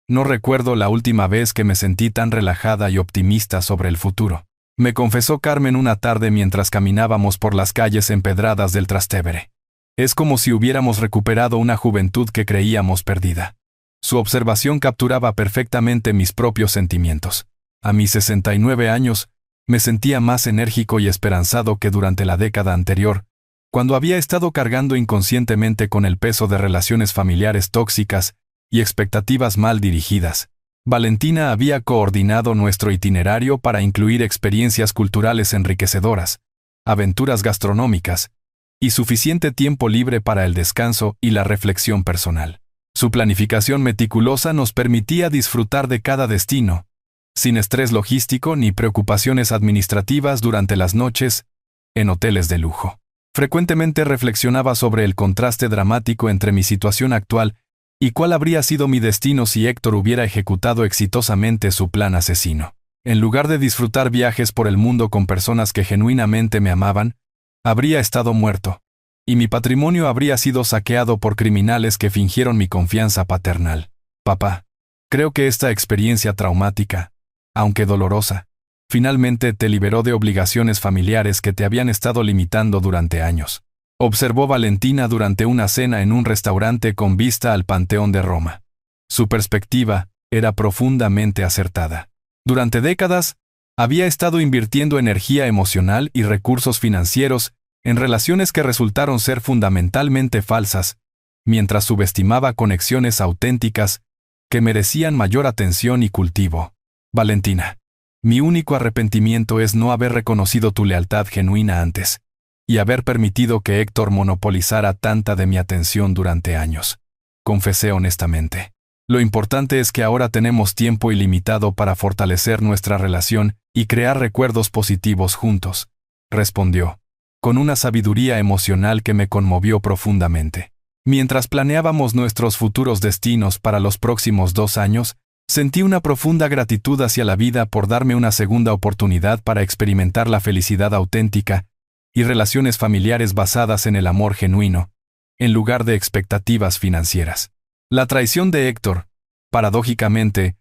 no recuerdo la última vez que me sentí tan relajada y optimista sobre el futuro. Me confesó Carmen una tarde mientras caminábamos por las calles empedradas del Trastevere. Es como si hubiéramos recuperado una juventud que creíamos perdida. Su observación capturaba perfectamente mis propios sentimientos. A mis 69 años, me sentía más enérgico y esperanzado que durante la década anterior, cuando había estado cargando inconscientemente con el peso de relaciones familiares tóxicas y expectativas mal dirigidas. Valentina había coordinado nuestro itinerario para incluir experiencias culturales enriquecedoras, aventuras gastronómicas y suficiente tiempo libre para el descanso y la reflexión personal. Su planificación meticulosa nos permitía disfrutar de cada destino, sin estrés logístico ni preocupaciones administrativas durante las noches, en hoteles de lujo. Frecuentemente reflexionaba sobre el contraste dramático entre mi situación actual y cuál habría sido mi destino si Héctor hubiera ejecutado exitosamente su plan asesino. En lugar de disfrutar viajes por el mundo con personas que genuinamente me amaban, habría estado muerto, y mi patrimonio habría sido saqueado por criminales que fingieron mi confianza paternal. Papá, creo que esta experiencia traumática, aunque dolorosa, finalmente te liberó de obligaciones familiares que te habían estado limitando durante años. Observó Valentina durante una cena en un restaurante con vista al Panteón de Roma. Su perspectiva era profundamente acertada. Durante décadas, había estado invirtiendo energía emocional y recursos financieros en relaciones que resultaron ser fundamentalmente falsas, mientras subestimaba conexiones auténticas que merecían mayor atención y cultivo. Valentina, mi único arrepentimiento es no haber reconocido tu lealtad genuina antes, y haber permitido que Héctor monopolizara tanta de mi atención durante años. Confesé honestamente. Lo importante es que ahora tenemos tiempo ilimitado para fortalecer nuestra relación y crear recuerdos positivos juntos, respondió, con una sabiduría emocional que me conmovió profundamente. Mientras planeábamos nuestros futuros destinos para los próximos 2 años, sentí una profunda gratitud hacia la vida por darme una segunda oportunidad para experimentar la felicidad auténtica y relaciones familiares basadas en el amor genuino, en lugar de expectativas financieras. La traición de Héctor, paradójicamente,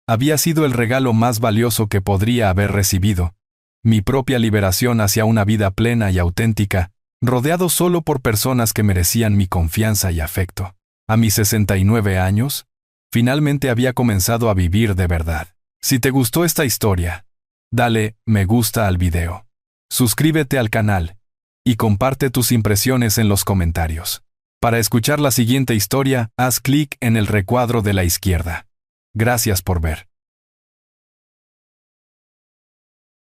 había sido el regalo más valioso que podría haber recibido, mi propia liberación hacia una vida plena y auténtica, rodeado solo por personas que merecían mi confianza y afecto. A mis 69 años, finalmente había comenzado a vivir de verdad. Si te gustó esta historia, dale me gusta al video. Suscríbete al canal y comparte tus impresiones en los comentarios. Para escuchar la siguiente historia, haz clic en el recuadro de la izquierda. Gracias por ver.